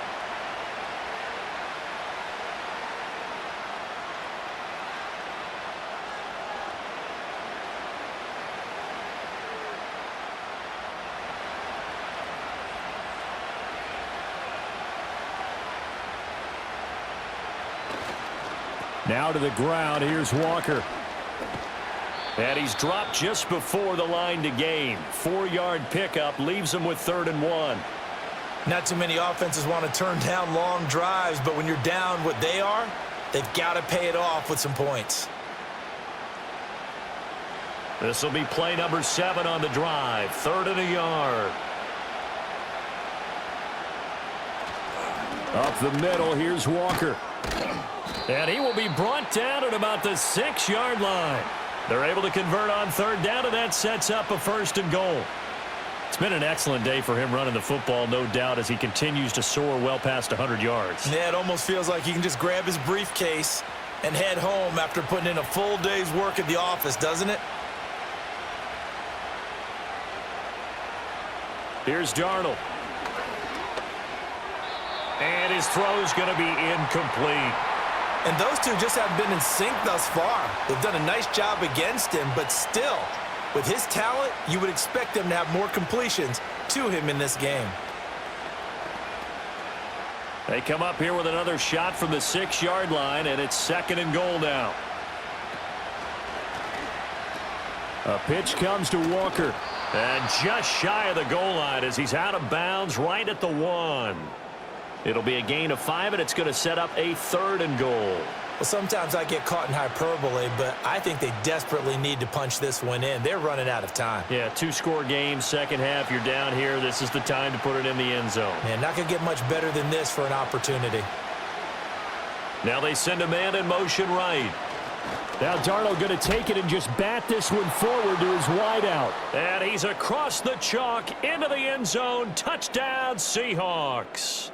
Now to the ground, here's Walker. And he's dropped just before the line to gain. 4-yard pickup leaves him with 3rd and 1. Not too many offenses want to turn down long drives, but when you're down what they are, they've got to pay it off with some points. This will be play number 7 on the drive. 3rd and a yard. Up the middle, here's Walker. And he will be brought down at about the 6-yard line. They're able to convert on 3rd down, and that sets up a 1st and goal. It's been an excellent day for him running the football, no doubt, as he continues to soar well past 100 yards. Yeah, it almost feels like he can just grab his briefcase and head home after putting in a full day's work at the office, doesn't it? Here's Darnold. And his throw's going to be incomplete. And those two just haven't been in sync thus far. They've done a nice job against him, but still, with his talent, you would expect them to have more completions to him in this game. They come up here with another shot from the 6-yard line, and it's 2nd and goal now. A pitch comes to Walker. And just shy of the goal line as he's out of bounds right at the 1. It'll be a gain of 5, and it's going to set up a 3rd and goal. Well, sometimes I get caught in hyperbole, but I think they desperately need to punch this one in. They're running out of time. Yeah, 2-score game, second half, you're down here. This is the time to put it in the end zone. Man, not going to get much better than this for an opportunity. Now they send a man in motion right. Now Darnold going to take it and just bat this one forward to his wideout. And he's across the chalk into the end zone. Touchdown, Seahawks.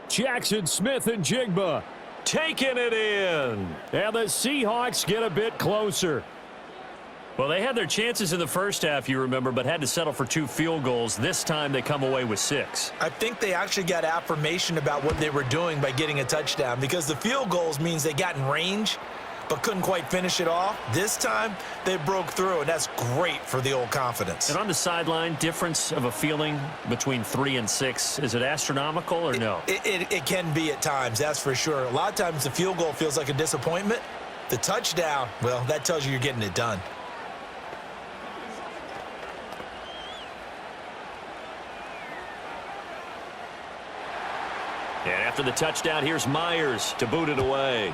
Jackson Smith and Jigba taking it in. And the Seahawks get a bit closer. Well, they had their chances in the first half, you remember, but had to settle for 2 field goals. This time they come away with 6. I think they actually got affirmation about what they were doing by getting a touchdown, because the field goals means they got in range but couldn't quite finish it off. This time, they broke through, and that's great for the old confidence. And on the sideline, difference of a feeling between 3 and 6, is it astronomical or no? It can be at times, that's for sure. A lot of times the field goal feels like a disappointment. The touchdown, well, that tells you you're getting it done. And after the touchdown, here's Myers to boot it away.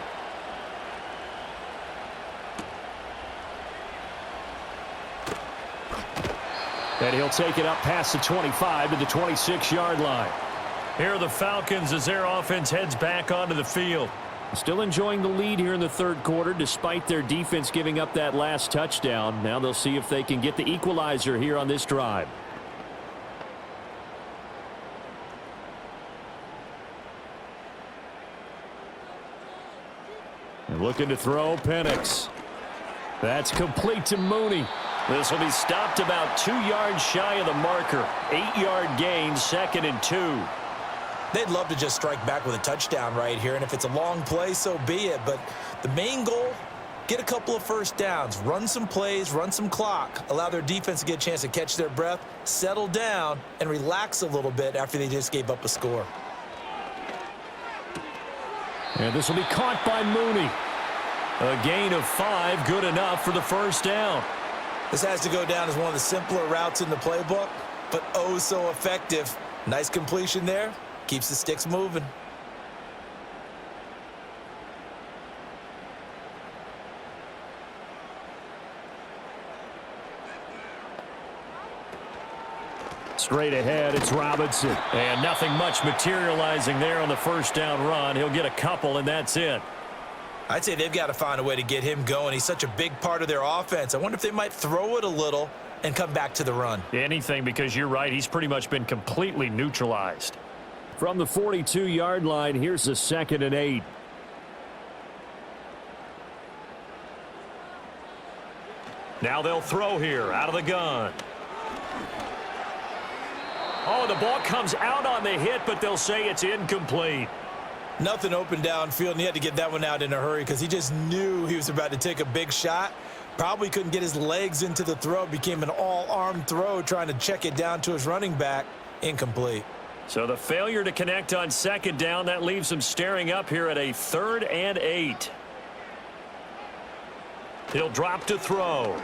And he'll take it up past the 25 to the 26-yard line. Here are the Falcons as their offense heads back onto the field. Still enjoying the lead here in the 3rd quarter despite their defense giving up that last touchdown. Now they'll see if they can get the equalizer here on this drive. And looking to throw, Penix. That's complete to Mooney. This will be stopped about 2 yards shy of the marker. 8-yard gain, 2nd and 2. They'd love to just strike back with a touchdown right here, and if it's a long play, so be it. But the main goal, get a couple of first downs, run some plays, run some clock, allow their defense to get a chance to catch their breath, settle down, and relax a little bit after they just gave up a score. And this will be caught by Mooney. A gain of 5, good enough for the first down. This has to go down as one of the simpler routes in the playbook, but oh so effective. Nice completion there. Keeps the sticks moving. Straight ahead, it's Robinson. And nothing much materializing there on the first down run. He'll get a couple, and that's it. I'd say they've got to find a way to get him going. He's such a big part of their offense. I wonder if they might throw it a little and come back to the run. Anything, because you're right. He's pretty much been completely neutralized. From the 42-yard line, here's a 2nd and 8. Now they'll throw here out of the gun. Oh, the ball comes out on the hit, but they'll say it's incomplete. Nothing open downfield, and he had to get that one out in a hurry because he just knew he was about to take a big shot. Probably couldn't get his legs into the throw. Became an all-arm throw trying to check it down to his running back. Incomplete. So the failure to connect on 2nd down, that leaves him staring up here at a 3rd and 8. He'll drop to throw.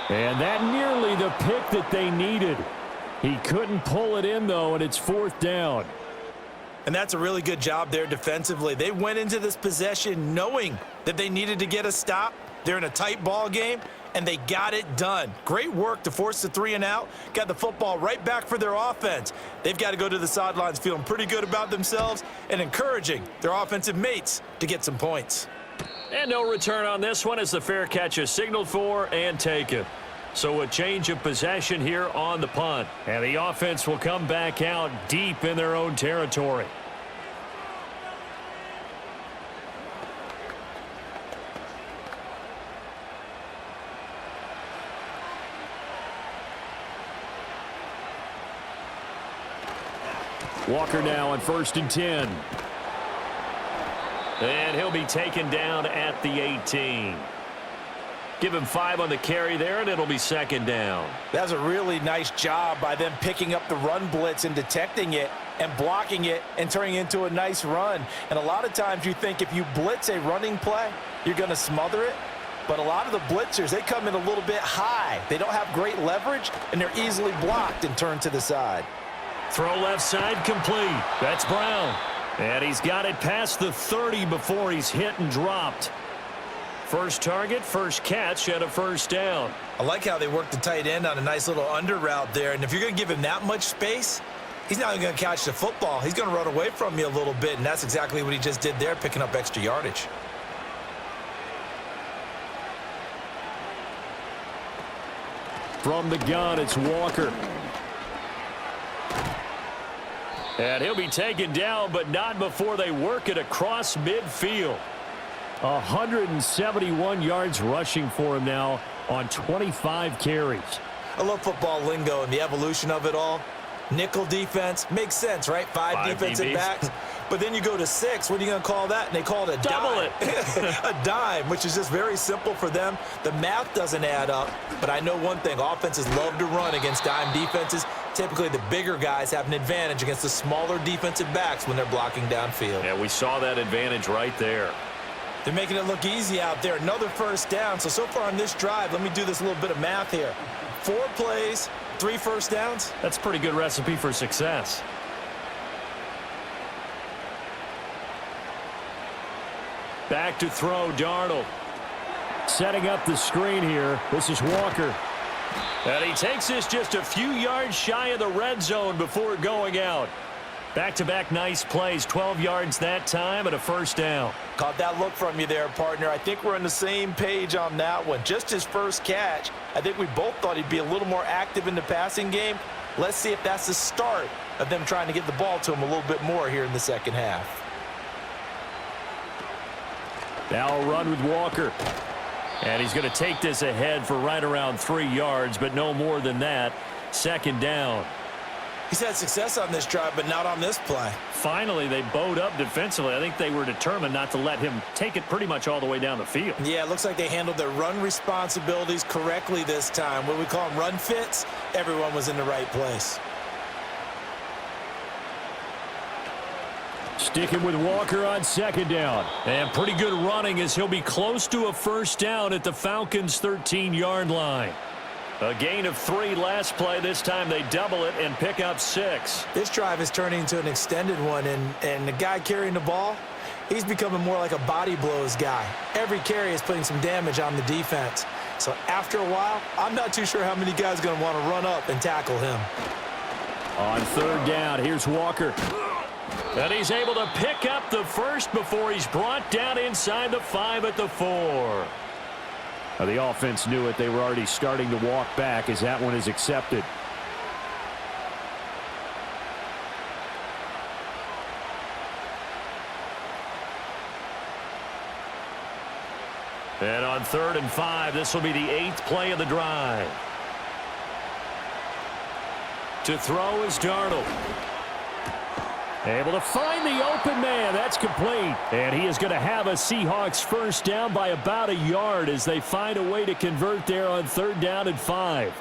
And that nearly the pick that they needed. He couldn't pull it in, though, and it's 4th down. And that's a really good job there defensively. They went into this possession knowing that they needed to get a stop. They're in a tight ball game, and they got it done. Great work to force the 3 and out. Got the football right back for their offense. They've got to go to the sidelines feeling pretty good about themselves and encouraging their offensive mates to get some points. And no return on this one as the fair catch is signaled for and taken. So a change of possession here on the punt. And the offense will come back out deep in their own territory. Walker now on 1st and 10. And he'll be taken down at the 18. Give him 5 on the carry there, and it'll be 2nd down. That's a really nice job by them picking up the run blitz and detecting it and blocking it and turning it into a nice run. And a lot of times you think if you blitz a running play, you're going to smother it. But a lot of the blitzers, they come in a little bit high. They don't have great leverage, and they're easily blocked and turned to the side. Throw left side complete. That's Brown. And he's got it past the 30 before he's hit and dropped. First target, first catch, and a 1st down. I like how they work the tight end on a nice little under route there. And if you're going to give him that much space, he's not going to catch the football. He's going to run away from you a little bit, and that's exactly what he just did there, picking up extra yardage. From the gun, it's Walker. And he'll be taken down, but not before they work it across midfield. 171 yards rushing for him now on 25 carries. I love football lingo and the evolution of it all. Nickel defense makes sense, right? 5 defensive DBs. backs. But then you go to 6. What are you going to call that? And they call it a Double dime. A dime, which is just very simple for them. The math doesn't add up. But I know one thing. Offenses love to run against dime defenses. Typically, the bigger guys have an advantage against the smaller defensive backs when they're blocking downfield. Yeah, we saw that advantage right there. They're making it look easy out there. Another 1st down. So far on this drive, let me do this little bit of math here. 4 plays, 3 1st downs. That's a pretty good recipe for success. Back to throw, Darnold. Setting up the screen here. This is Walker. And he takes this just a few yards shy of the red zone before going out. Back-to-back nice plays, 12 yards that time and a 1st down. Caught that look from you there, partner. I think we're on the same page on that one. Just his first catch. I think we both thought he'd be a little more active in the passing game. Let's see if that's the start of them trying to get the ball to him a little bit more here in the second half. Now a run with Walker. And he's going to take this ahead for right around 3 yards, but no more than that. 2nd down. He's had success on this drive, but not on this play. Finally, they bowed up defensively. I think they were determined not to let him take it pretty much all the way down the field. Yeah, it looks like they handled their run responsibilities correctly this time. What we call them run fits, everyone was in the right place. Sticking with Walker on second down. And pretty good running as he'll be close to a first down at the Falcons' 13-yard line. A gain of 3 last play. This time they double it and pick up 6. This drive is turning into an extended one, and the guy carrying the ball, he's becoming more like a body blows guy. Every carry is putting some damage on the defense. So after a while, I'm not too sure how many guys are going to want to run up and tackle him. On third down, here's Walker. And he's able to pick up the first before he's brought down inside the 5 at the 4. The offense knew it. They were already starting to walk back as that one is accepted. And on 3rd and 5, this will be the 8th play of the drive. To throw is Darnold. Able to find the open man. That's complete. And he is going to have a Seahawks first down by about a yard as they find a way to convert there on 3rd down and 5.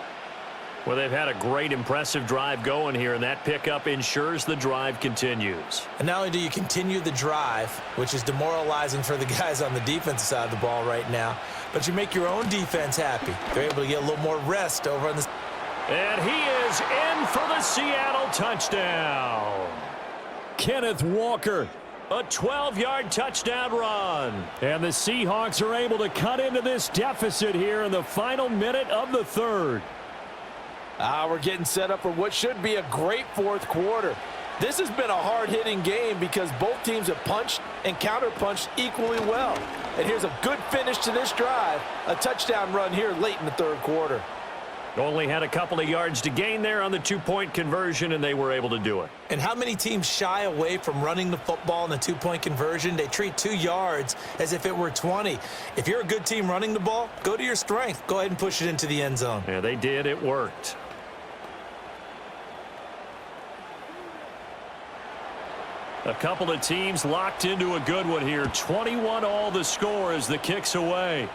Well, they've had a great, impressive drive going here, and that pickup ensures the drive continues. And not only do you continue the drive, which is demoralizing for the guys on the defensive side of the ball right now, but you make your own defense happy. They're able to get a little more rest over on the... And he is in for the Seattle touchdown. Kenneth Walker, a 12-yard touchdown run. And the Seahawks are able to cut into this deficit here in the final minute of the 3rd. We're getting set up for what should be a great 4th quarter. This has been a hard-hitting game because both teams have punched and counterpunched equally well. And here's a good finish to this drive, a touchdown run here late in the 3rd quarter. Only had a couple of yards to gain there on the 2-point conversion, and they were able to do it. And how many teams shy away from running the football in the 2-point conversion? They treat 2 yards as if it were 20. If you're a good team running the ball, go to your strength. Go ahead and push it into the end zone. Yeah, they did. It worked. A couple of teams locked into a good one here. 21-all the score as the kick's away.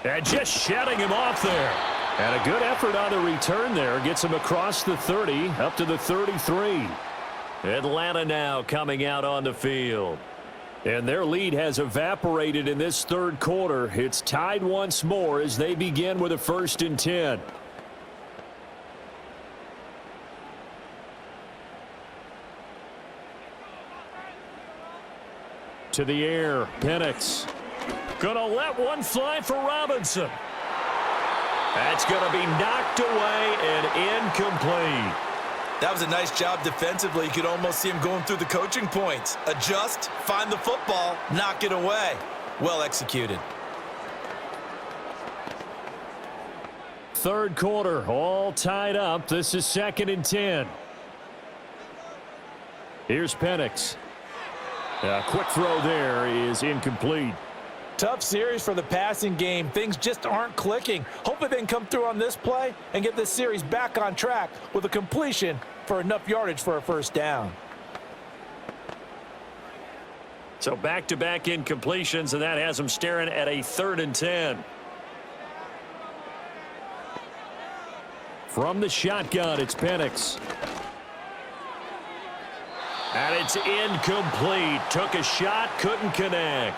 And just shedding him off there. And a good effort on the return there. Gets him across the 30, up to the 33. Atlanta now coming out on the field. And their lead has evaporated in this 3rd quarter. It's tied once more as they begin with a 1st and 10. To the air, Penix. Gonna let one fly for Robinson. That's gonna be knocked away and incomplete. That was a nice job defensively. You could almost see him going through the coaching points. Adjust, find the football, knock it away. Well executed. 3rd quarter, all tied up. This is 2nd and 10. Here's Penix. A quick throw there is incomplete. Tough series for the passing game. Things just aren't clicking. Hopefully they can come through on this play and get this series back on track with a completion for enough yardage for a first down. So back-to-back incompletions, and that has them staring at a 3rd and 10. From the shotgun, it's Penix. And it's incomplete. Took a shot, couldn't connect.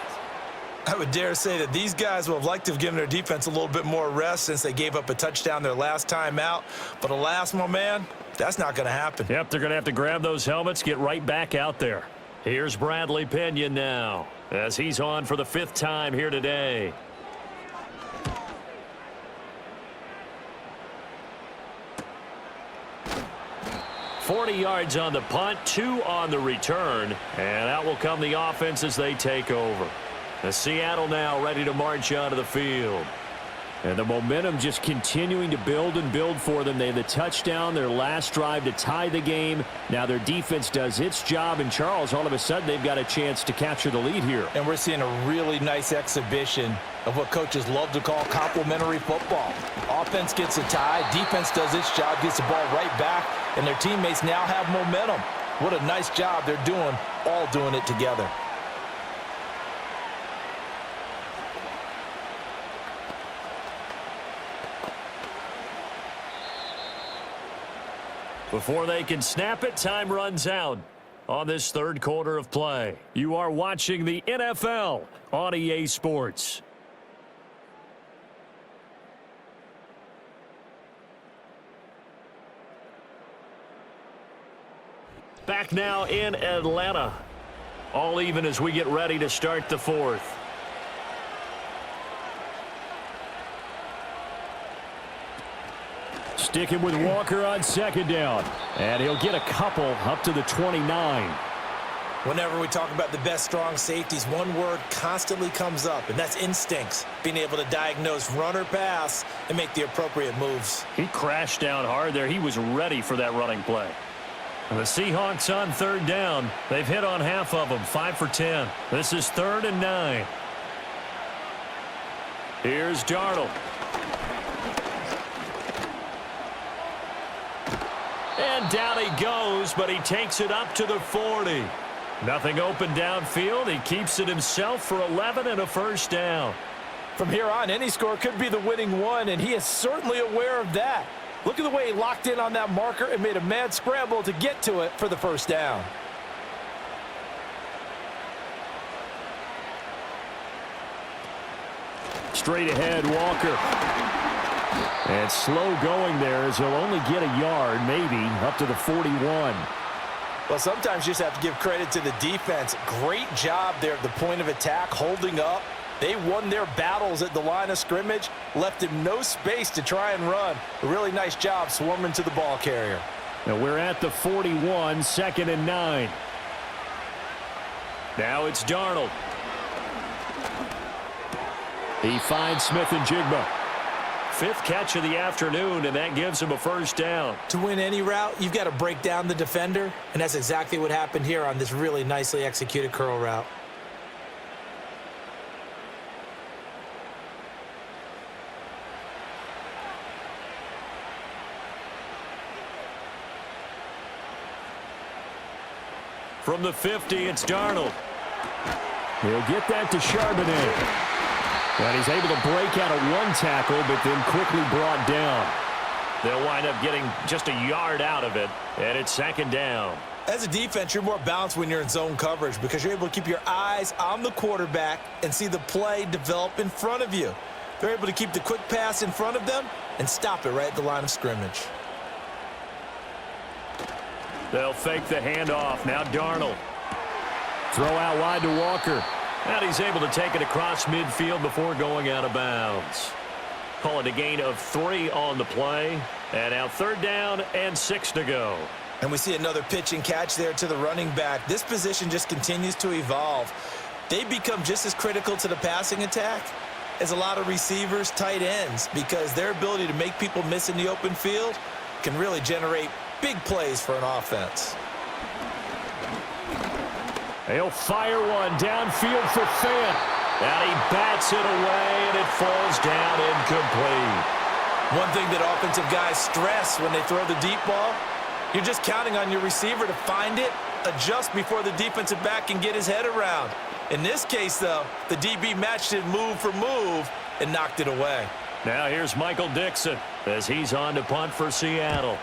I would dare say that these guys would have liked to have given their defense a little bit more rest since they gave up a touchdown their last time out. But alas, my man, that's not going to happen. Yep, they're going to have to grab those helmets, get right back out there. Here's Bradley Pinion now as he's on for the 5th time here today. $40 yards on the punt, 2 on the return, and out will come the offense as they take over. The Seattle now ready to march onto the field. And the momentum just continuing to build and build for them. They had the touchdown, their last drive to tie the game. Now their defense does its job, and Charles, all of a sudden, they've got a chance to capture the lead here. And we're seeing a really nice exhibition of what coaches love to call complementary football. Offense gets a tie, defense does its job, gets the ball right back, and their teammates now have momentum. What a nice job they're doing, all doing it together. Before they can snap it, time runs out on this third quarter of play. You are watching the NFL on EA Sports. Back now in Atlanta. All even as we get ready to start the fourth. Sticking with Walker on second down. And he'll get a couple up to the 29. Whenever we talk about the best strong safeties, one word constantly comes up, and that's instincts. Being able to diagnose run or pass and make the appropriate moves. He crashed down hard there. He was ready for that running play. And the Seahawks on third down. They've hit on half of them, 5 for 10. This is 3rd and 9. Here's Darnold. And down he goes, but he takes it up to the 40. Nothing open downfield. He keeps it himself for 11 and a first down. From here on, any score could be the winning one, and he is certainly aware of that. Look at the way he locked in on that marker and made a mad scramble to get to it for the first down. Straight ahead, Walker. And slow going there as he'll only get a yard, maybe, up to the 41. Well, sometimes you just have to give credit to the defense. Great job there at the point of attack, holding up. They won their battles at the line of scrimmage, left him no space to try and run. A really nice job swarming to the ball carrier. Now we're at the 41, 2nd and 9. Now it's Darnold. He finds Smith and Jigba. 5th catch of the afternoon, and that gives him a first down. To win any route, you've got to break down the defender, and that's exactly what happened here on this really nicely executed curl route. From the 50, it's Darnold. He'll get that to Charbonnet. And he's able to break out of one tackle, but then quickly brought down. They'll wind up getting just a yard out of it, and it's 2nd down. As a defense, you're more balanced when you're in zone coverage because you're able to keep your eyes on the quarterback and see the play develop in front of you. They're able to keep the quick pass in front of them and stop it right at the line of scrimmage. They'll fake the handoff. Now Darnold. Throw out wide to Walker. And he's able to take it across midfield before going out of bounds. Call it a gain of 3 on the play. And now 3rd down and 6 to go. And we see another pitch and catch there to the running back. This position just continues to evolve. They become just as critical to the passing attack as a lot of receivers, tight ends, because their ability to make people miss in the open field can really generate big plays for an offense. He'll fire one downfield for Fant. And he bats it away, and it falls down incomplete. One thing that offensive guys stress when they throw the deep ball, you're just counting on your receiver to find it, adjust before the defensive back can get his head around. In this case, though, the DB matched it move for move and knocked it away. Now here's Michael Dixon as he's on to punt for Seattle.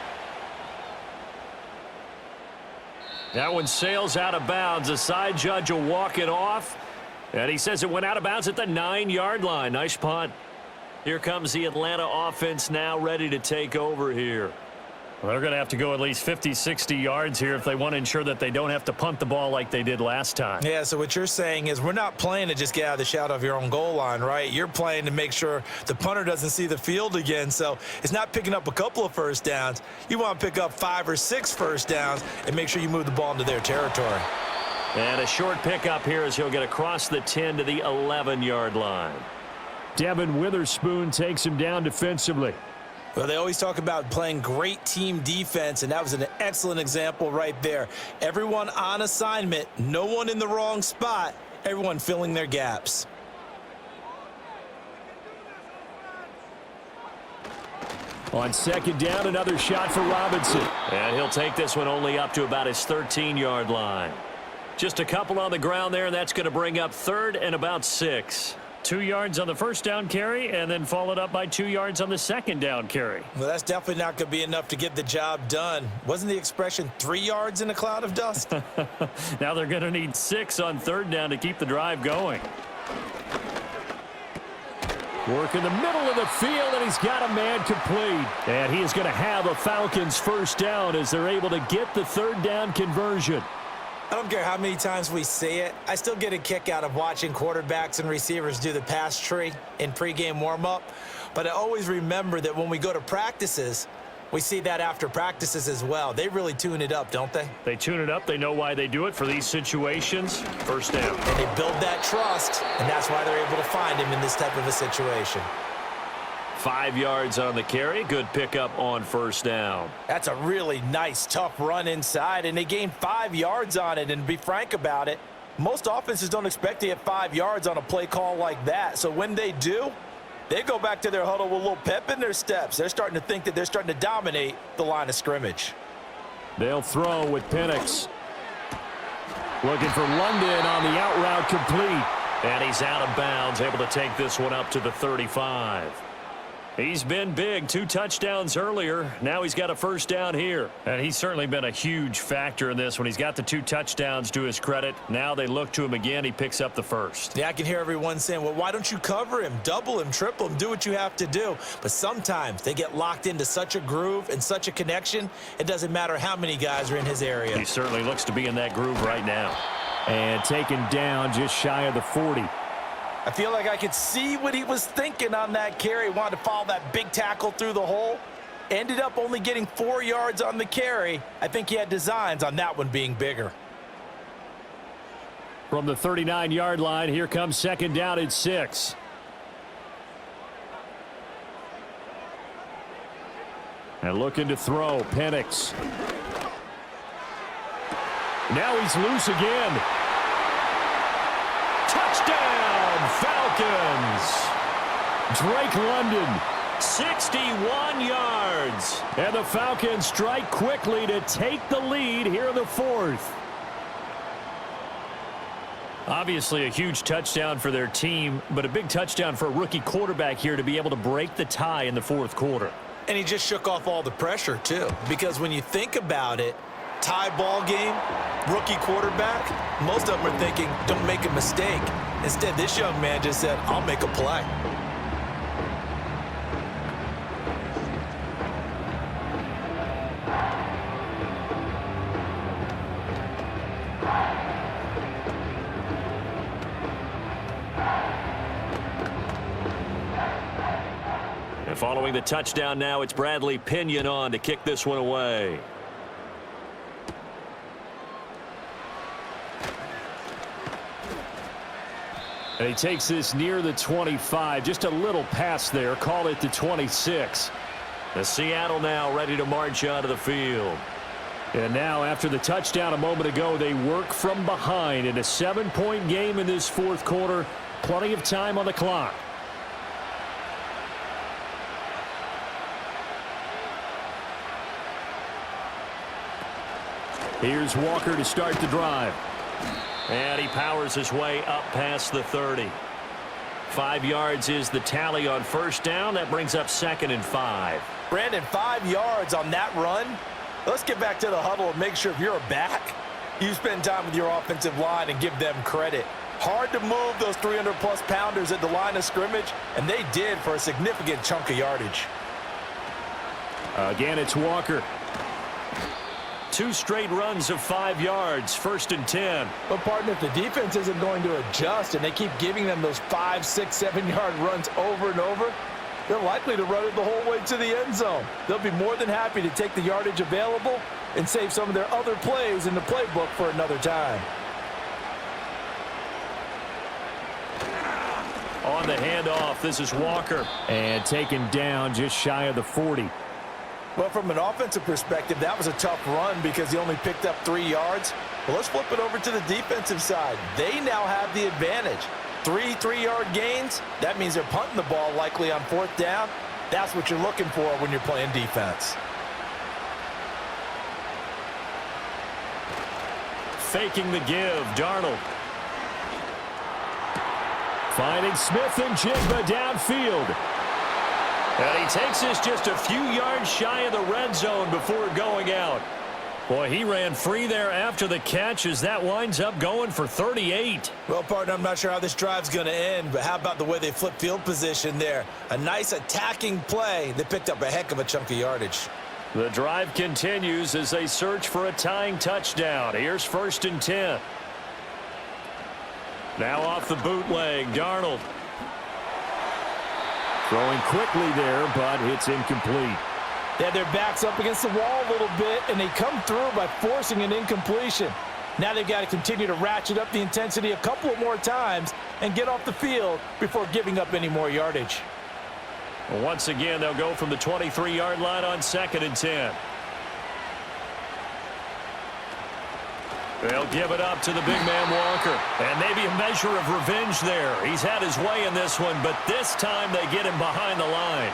That one sails out of bounds. The side judge will walk it off. And he says it went out of bounds at the 9-yard line. Nice punt. Here comes the Atlanta offense now ready to take over here. Well, they're going to have to go at least 50, 60 yards here if they want to ensure that they don't have to punt the ball like they did last time. Yeah, so what you're saying is we're not playing to just get out of the shadow of your own goal line, right? You're playing to make sure the punter doesn't see the field again. So it's not picking up a couple of first downs. You want to pick up 5 or 6 first downs and make sure you move the ball into their territory. And a short pickup here as he'll get across the 10 to the 11-yard line. Devin Witherspoon takes him down defensively. Well, they always talk about playing great team defense, and that was an excellent example right there. Everyone on assignment, no one in the wrong spot, everyone filling their gaps. On 2nd down, another shot for Robinson. And he'll take this one only up to about his 13-yard line. Just a couple on the ground there, and that's going to bring up 3rd and about 6. 2 yards on the first down carry, and then followed up by 2 yards on the second down carry. Well, that's definitely not going to be enough to get the job done. Wasn't the expression 3 yards in a cloud of dust? Now they're going to need 6 on third down to keep the drive going. Work in the middle of the field, and he's got a man complete. And he is going to have a Falcons first down as they're able to get the third down conversion. I don't care how many times we see it. I still get a kick out of watching quarterbacks and receivers do the pass tree in pregame warm-up. But I always remember that when we go to practices, we see that after practices as well. They really tune it up, don't they? They tune it up. They know why they do it for these situations. First down. And they build that trust, and that's why they're able to find him in this type of a situation. 5 yards on the carry. Good pickup on first down. That's a really nice, tough run inside, and they gained 5 yards on it. And to be frank about it, most offenses don't expect to get 5 yards on a play call like that. So when they do, they go back to their huddle with a little pep in their steps. They're starting to think that they're starting to dominate the line of scrimmage. They'll throw with Penix. Looking for London on the out route complete. And he's out of bounds, able to take this one up to the 35. He's been big, 2 touchdowns earlier. Now he's got a first down here. And he's certainly been a huge factor in this when he's got the 2 touchdowns to his credit. Now they look to him again. He picks up the first. Yeah, I can hear everyone saying, well, why don't you cover him, double him, triple him, do what you have to do. But sometimes they get locked into such a groove and such a connection, it doesn't matter how many guys are in his area. He certainly looks to be in that groove right now. And taken down just shy of the 40. I feel like I could see what he was thinking on that carry. Wanted to follow that big tackle through the hole. Ended up only getting 4 yards on the carry. I think he had designs on that one being bigger. From the 39-yard line, here comes second down at 6. And looking to throw, Penix. Now he's loose again. Touchdown, Falcons. Drake London, 61 yards. And the Falcons strike quickly to take the lead here in the fourth. Obviously a huge touchdown for their team, but a big touchdown for a rookie quarterback here to be able to break the tie in the fourth quarter. And he just shook off all the pressure, too. Because when you think about it, tie ball game, rookie quarterback, most of them are thinking, don't make a mistake. Instead, this young man just said, I'll make a play. And following the touchdown now, it's Bradley Pinion on to kick this one away. And he takes this near the 25. Just a little pass there. Call it the 26. The Seattle now ready to march onto the field. And now after the touchdown a moment ago, they work from behind in a 7-point game in this fourth quarter. Plenty of time on the clock. Here's Walker to start the drive. And he powers his way up past the 30. 5 yards is the tally on first down. That brings up 2nd and 5. Brandon, 5 yards on that run. Let's get back to the huddle and make sure if you're a back, you spend time with your offensive line and give them credit. Hard to move those 300-plus pounders at the line of scrimmage, and they did for a significant chunk of yardage. Again, it's Walker. 2 straight runs of 5 yards, 1st and 10. But, partner, if the defense isn't going to adjust and they keep giving them those 5, 6, 7-yard runs over and over, they're likely to run it the whole way to the end zone. They'll be more than happy to take the yardage available and save some of their other plays in the playbook for another time. On the handoff, this is Walker. And taken down just shy of the 40. Well, from an offensive perspective, that was a tough run because he only picked up 3 yards. But let's flip it over to the defensive side. They now have the advantage. 3 3-yard gains, that means they're punting the ball likely on 4th down. That's what you're looking for when you're playing defense. Faking the give, Darnold. Finding Smith and Jigba downfield. And he takes us just a few yards shy of the red zone before going out. Boy, he ran free there after the catch as that winds up going for 38. Well, partner, I'm not sure how this drive's going to end, but how about the way they flip field position there? A nice attacking play. They picked up a heck of a chunk of yardage. The drive continues as they search for a tying touchdown. Here's 1st and 10. Now off the bootleg, Darnold. Throwing quickly there, but it's incomplete. They had their backs up against the wall a little bit, and they come through by forcing an incompletion. Now they've got to continue to ratchet up the intensity a couple of more times and get off the field before giving up any more yardage. Once again, they'll go from the 23-yard line on 2nd and 10. They'll give it up to the big man Walker. And maybe a measure of revenge there. He's had his way in this one, but this time they get him behind the line.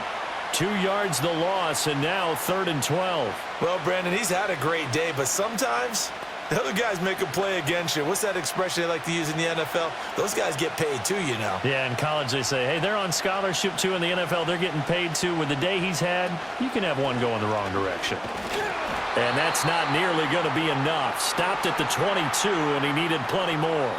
2 yards the loss, and now 3rd and 12. Well, Brandon, he's had a great day, but sometimes the other guys make a play against you. What's that expression they like to use in the NFL? Those guys get paid too, you know. Yeah, in college they say, hey, they're on scholarship too. In the NFL, they're getting paid too. With the day he's had, you can have one going the wrong direction. And that's not nearly going to be enough. Stopped at the 22, and he needed plenty more.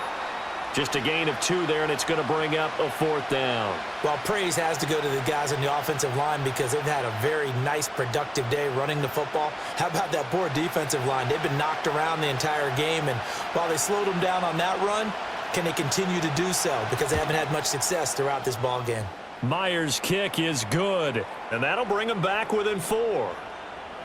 Just a gain of 2 there, and it's going to bring up a 4th down. Well, praise has to go to the guys on the offensive line because they've had a very nice, productive day running the football. How about that poor defensive line? They've been knocked around the entire game, and while they slowed them down on that run, can they continue to do so? Because they haven't had much success throughout this ball game. Myers' kick is good, and that'll bring them back within 4.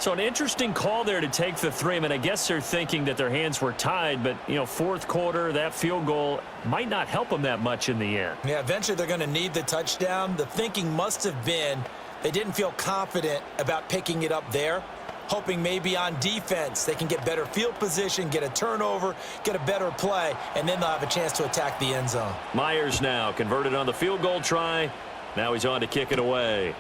So an interesting call there to take the 3. I mean, I guess they're thinking that their hands were tied, but, you know, 4th quarter, that field goal might not help them that much in the end. Yeah, eventually they're going to need the touchdown. The thinking must have been they didn't feel confident about picking it up there, hoping maybe on defense they can get better field position, get a turnover, get a better play, and then they'll have a chance to attack the end zone. Myers now converted on the field goal try. Now he's on to kick it away.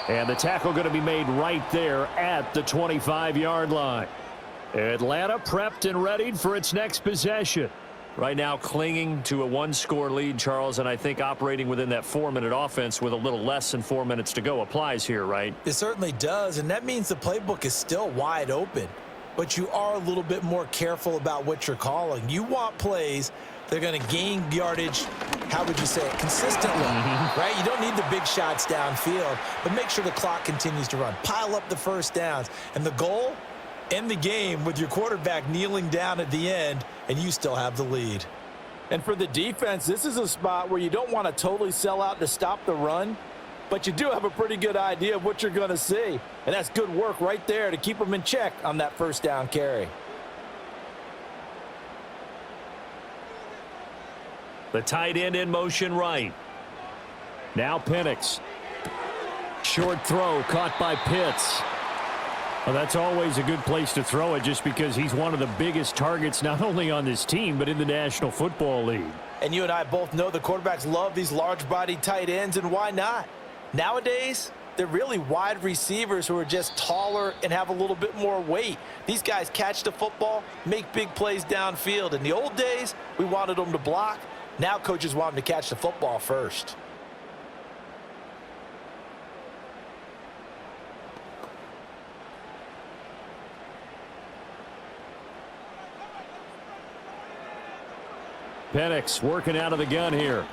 And the tackle going to be made right there at the 25-yard line. Atlanta prepped and readied for its next possession. Right now clinging to a 1-score lead, Charles, and I think operating within that 4-minute offense with a little less than 4 minutes to go applies here, right? It certainly does, and that means the playbook is still wide open. But you are a little bit more careful about what you're calling. You want plays they're going to gain yardage, how would you say it, consistently, right? You don't need the big shots downfield, but make sure the clock continues to run. Pile up the first downs. And the goal, end the game with your quarterback kneeling down at the end, and you still have the lead. And for the defense, this is a spot where you don't want to totally sell out to stop the run, but you do have a pretty good idea of what you're going to see. And that's good work right there to keep them in check on that first down carry. The tight end in motion right. Now Penix. Short throw caught by Pitts. Well, that's always a good place to throw it just because he's one of the biggest targets not only on this team but in the National Football League. And you and I both know the quarterbacks love these large-bodied tight ends, and why not? Nowadays, they're really wide receivers who are just taller and have a little bit more weight. These guys catch the football, make big plays downfield. In the old days, we wanted them to block. Now coaches want them to catch the football first. Penix working out of the gun here.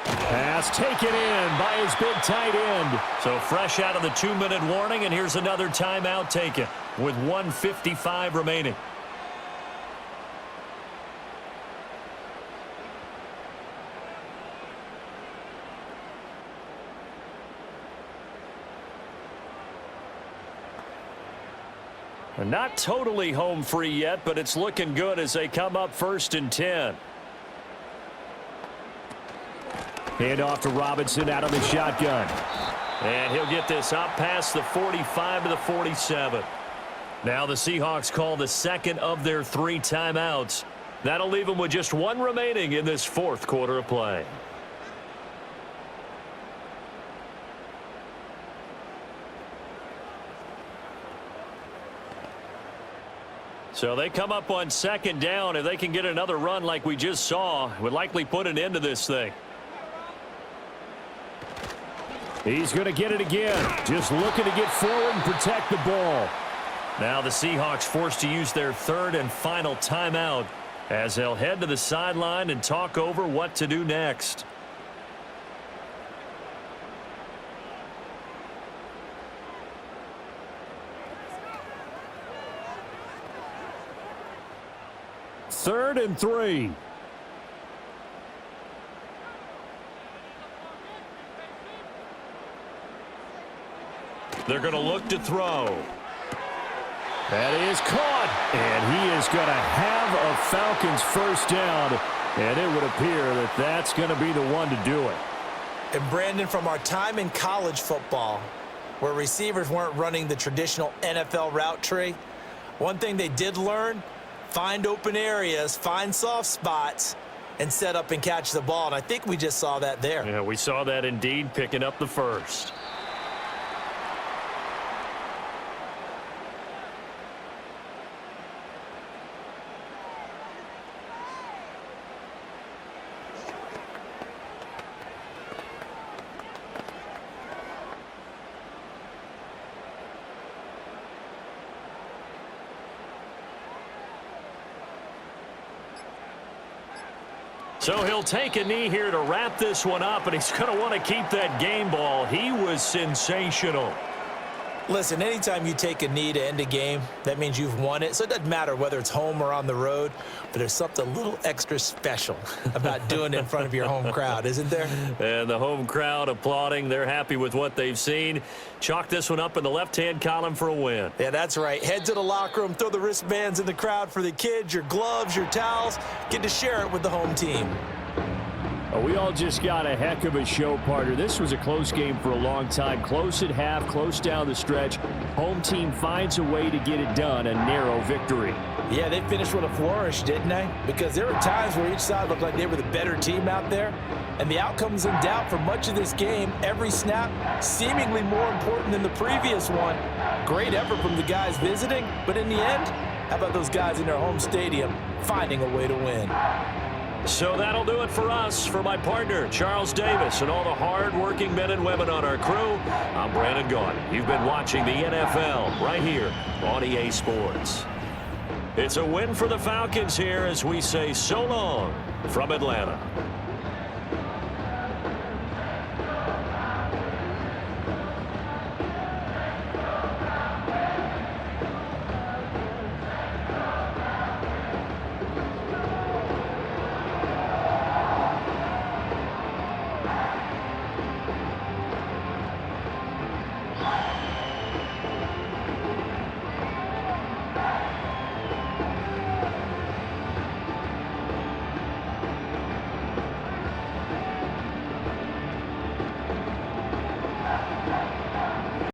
Pass taken in by his big tight end. So fresh out of the 2-minute warning, and here's another timeout taken with 1:55 remaining. Not totally home free yet, but it's looking good as they come up 1st and 10. Hand off to Robinson out of the shotgun. And he'll get this up past the 45 to the 47. Now the Seahawks call the second of their 3 timeouts. That'll leave them with just 1 remaining in this 4th quarter of play. So they come up on second down. If they can get another run like we just saw, it would likely put an end to this thing. He's going to get it again. Just looking to get forward and protect the ball. Now the Seahawks forced to use their third and final timeout as they'll head to the sideline and talk over what to do next. Third and 3. They're going to look to throw. That is caught. And he is going to have a Falcons first down. And it would appear that that's going to be the one to do it. And Brandon, from our time in college football, where receivers weren't running the traditional NFL route tree, one thing they did learn: find open areas, find soft spots, and set up and catch the ball. And I think we just saw that there. Yeah, we saw that indeed, picking up the first. So he'll take a knee here to wrap this one up, and he's going to want to keep that game ball. He was sensational. Listen, anytime you take a knee to end a game, that means you've won it. So it doesn't matter whether it's home or on the road, but there's something a little extra special about doing it in front of your home crowd, isn't there? And the home crowd applauding. They're happy with what they've seen. Chalk this one up in the left-hand column for a win. Yeah, that's right. Head to the locker room, throw the wristbands in the crowd for the kids, your gloves, your towels. Get to share it with the home team. We all just got a heck of a show, partner. This was a close game for a long time. Close at half, close down the stretch. Home team finds a way to get it done, a narrow victory. Yeah, they finished with a flourish, didn't they? Because there were times where each side looked like they were the better team out there. And the outcome was in doubt for much of this game. Every snap seemingly more important than the previous one. Great effort from the guys visiting. But in the end, how about those guys in their home stadium finding a way to win? So that'll do it for us. For my partner, Charles Davis, and all the hard-working men and women on our crew, I'm Brandon Gaudin. You've been watching the NFL right here on EA Sports. It's a win for the Falcons here as we say so long from Atlanta.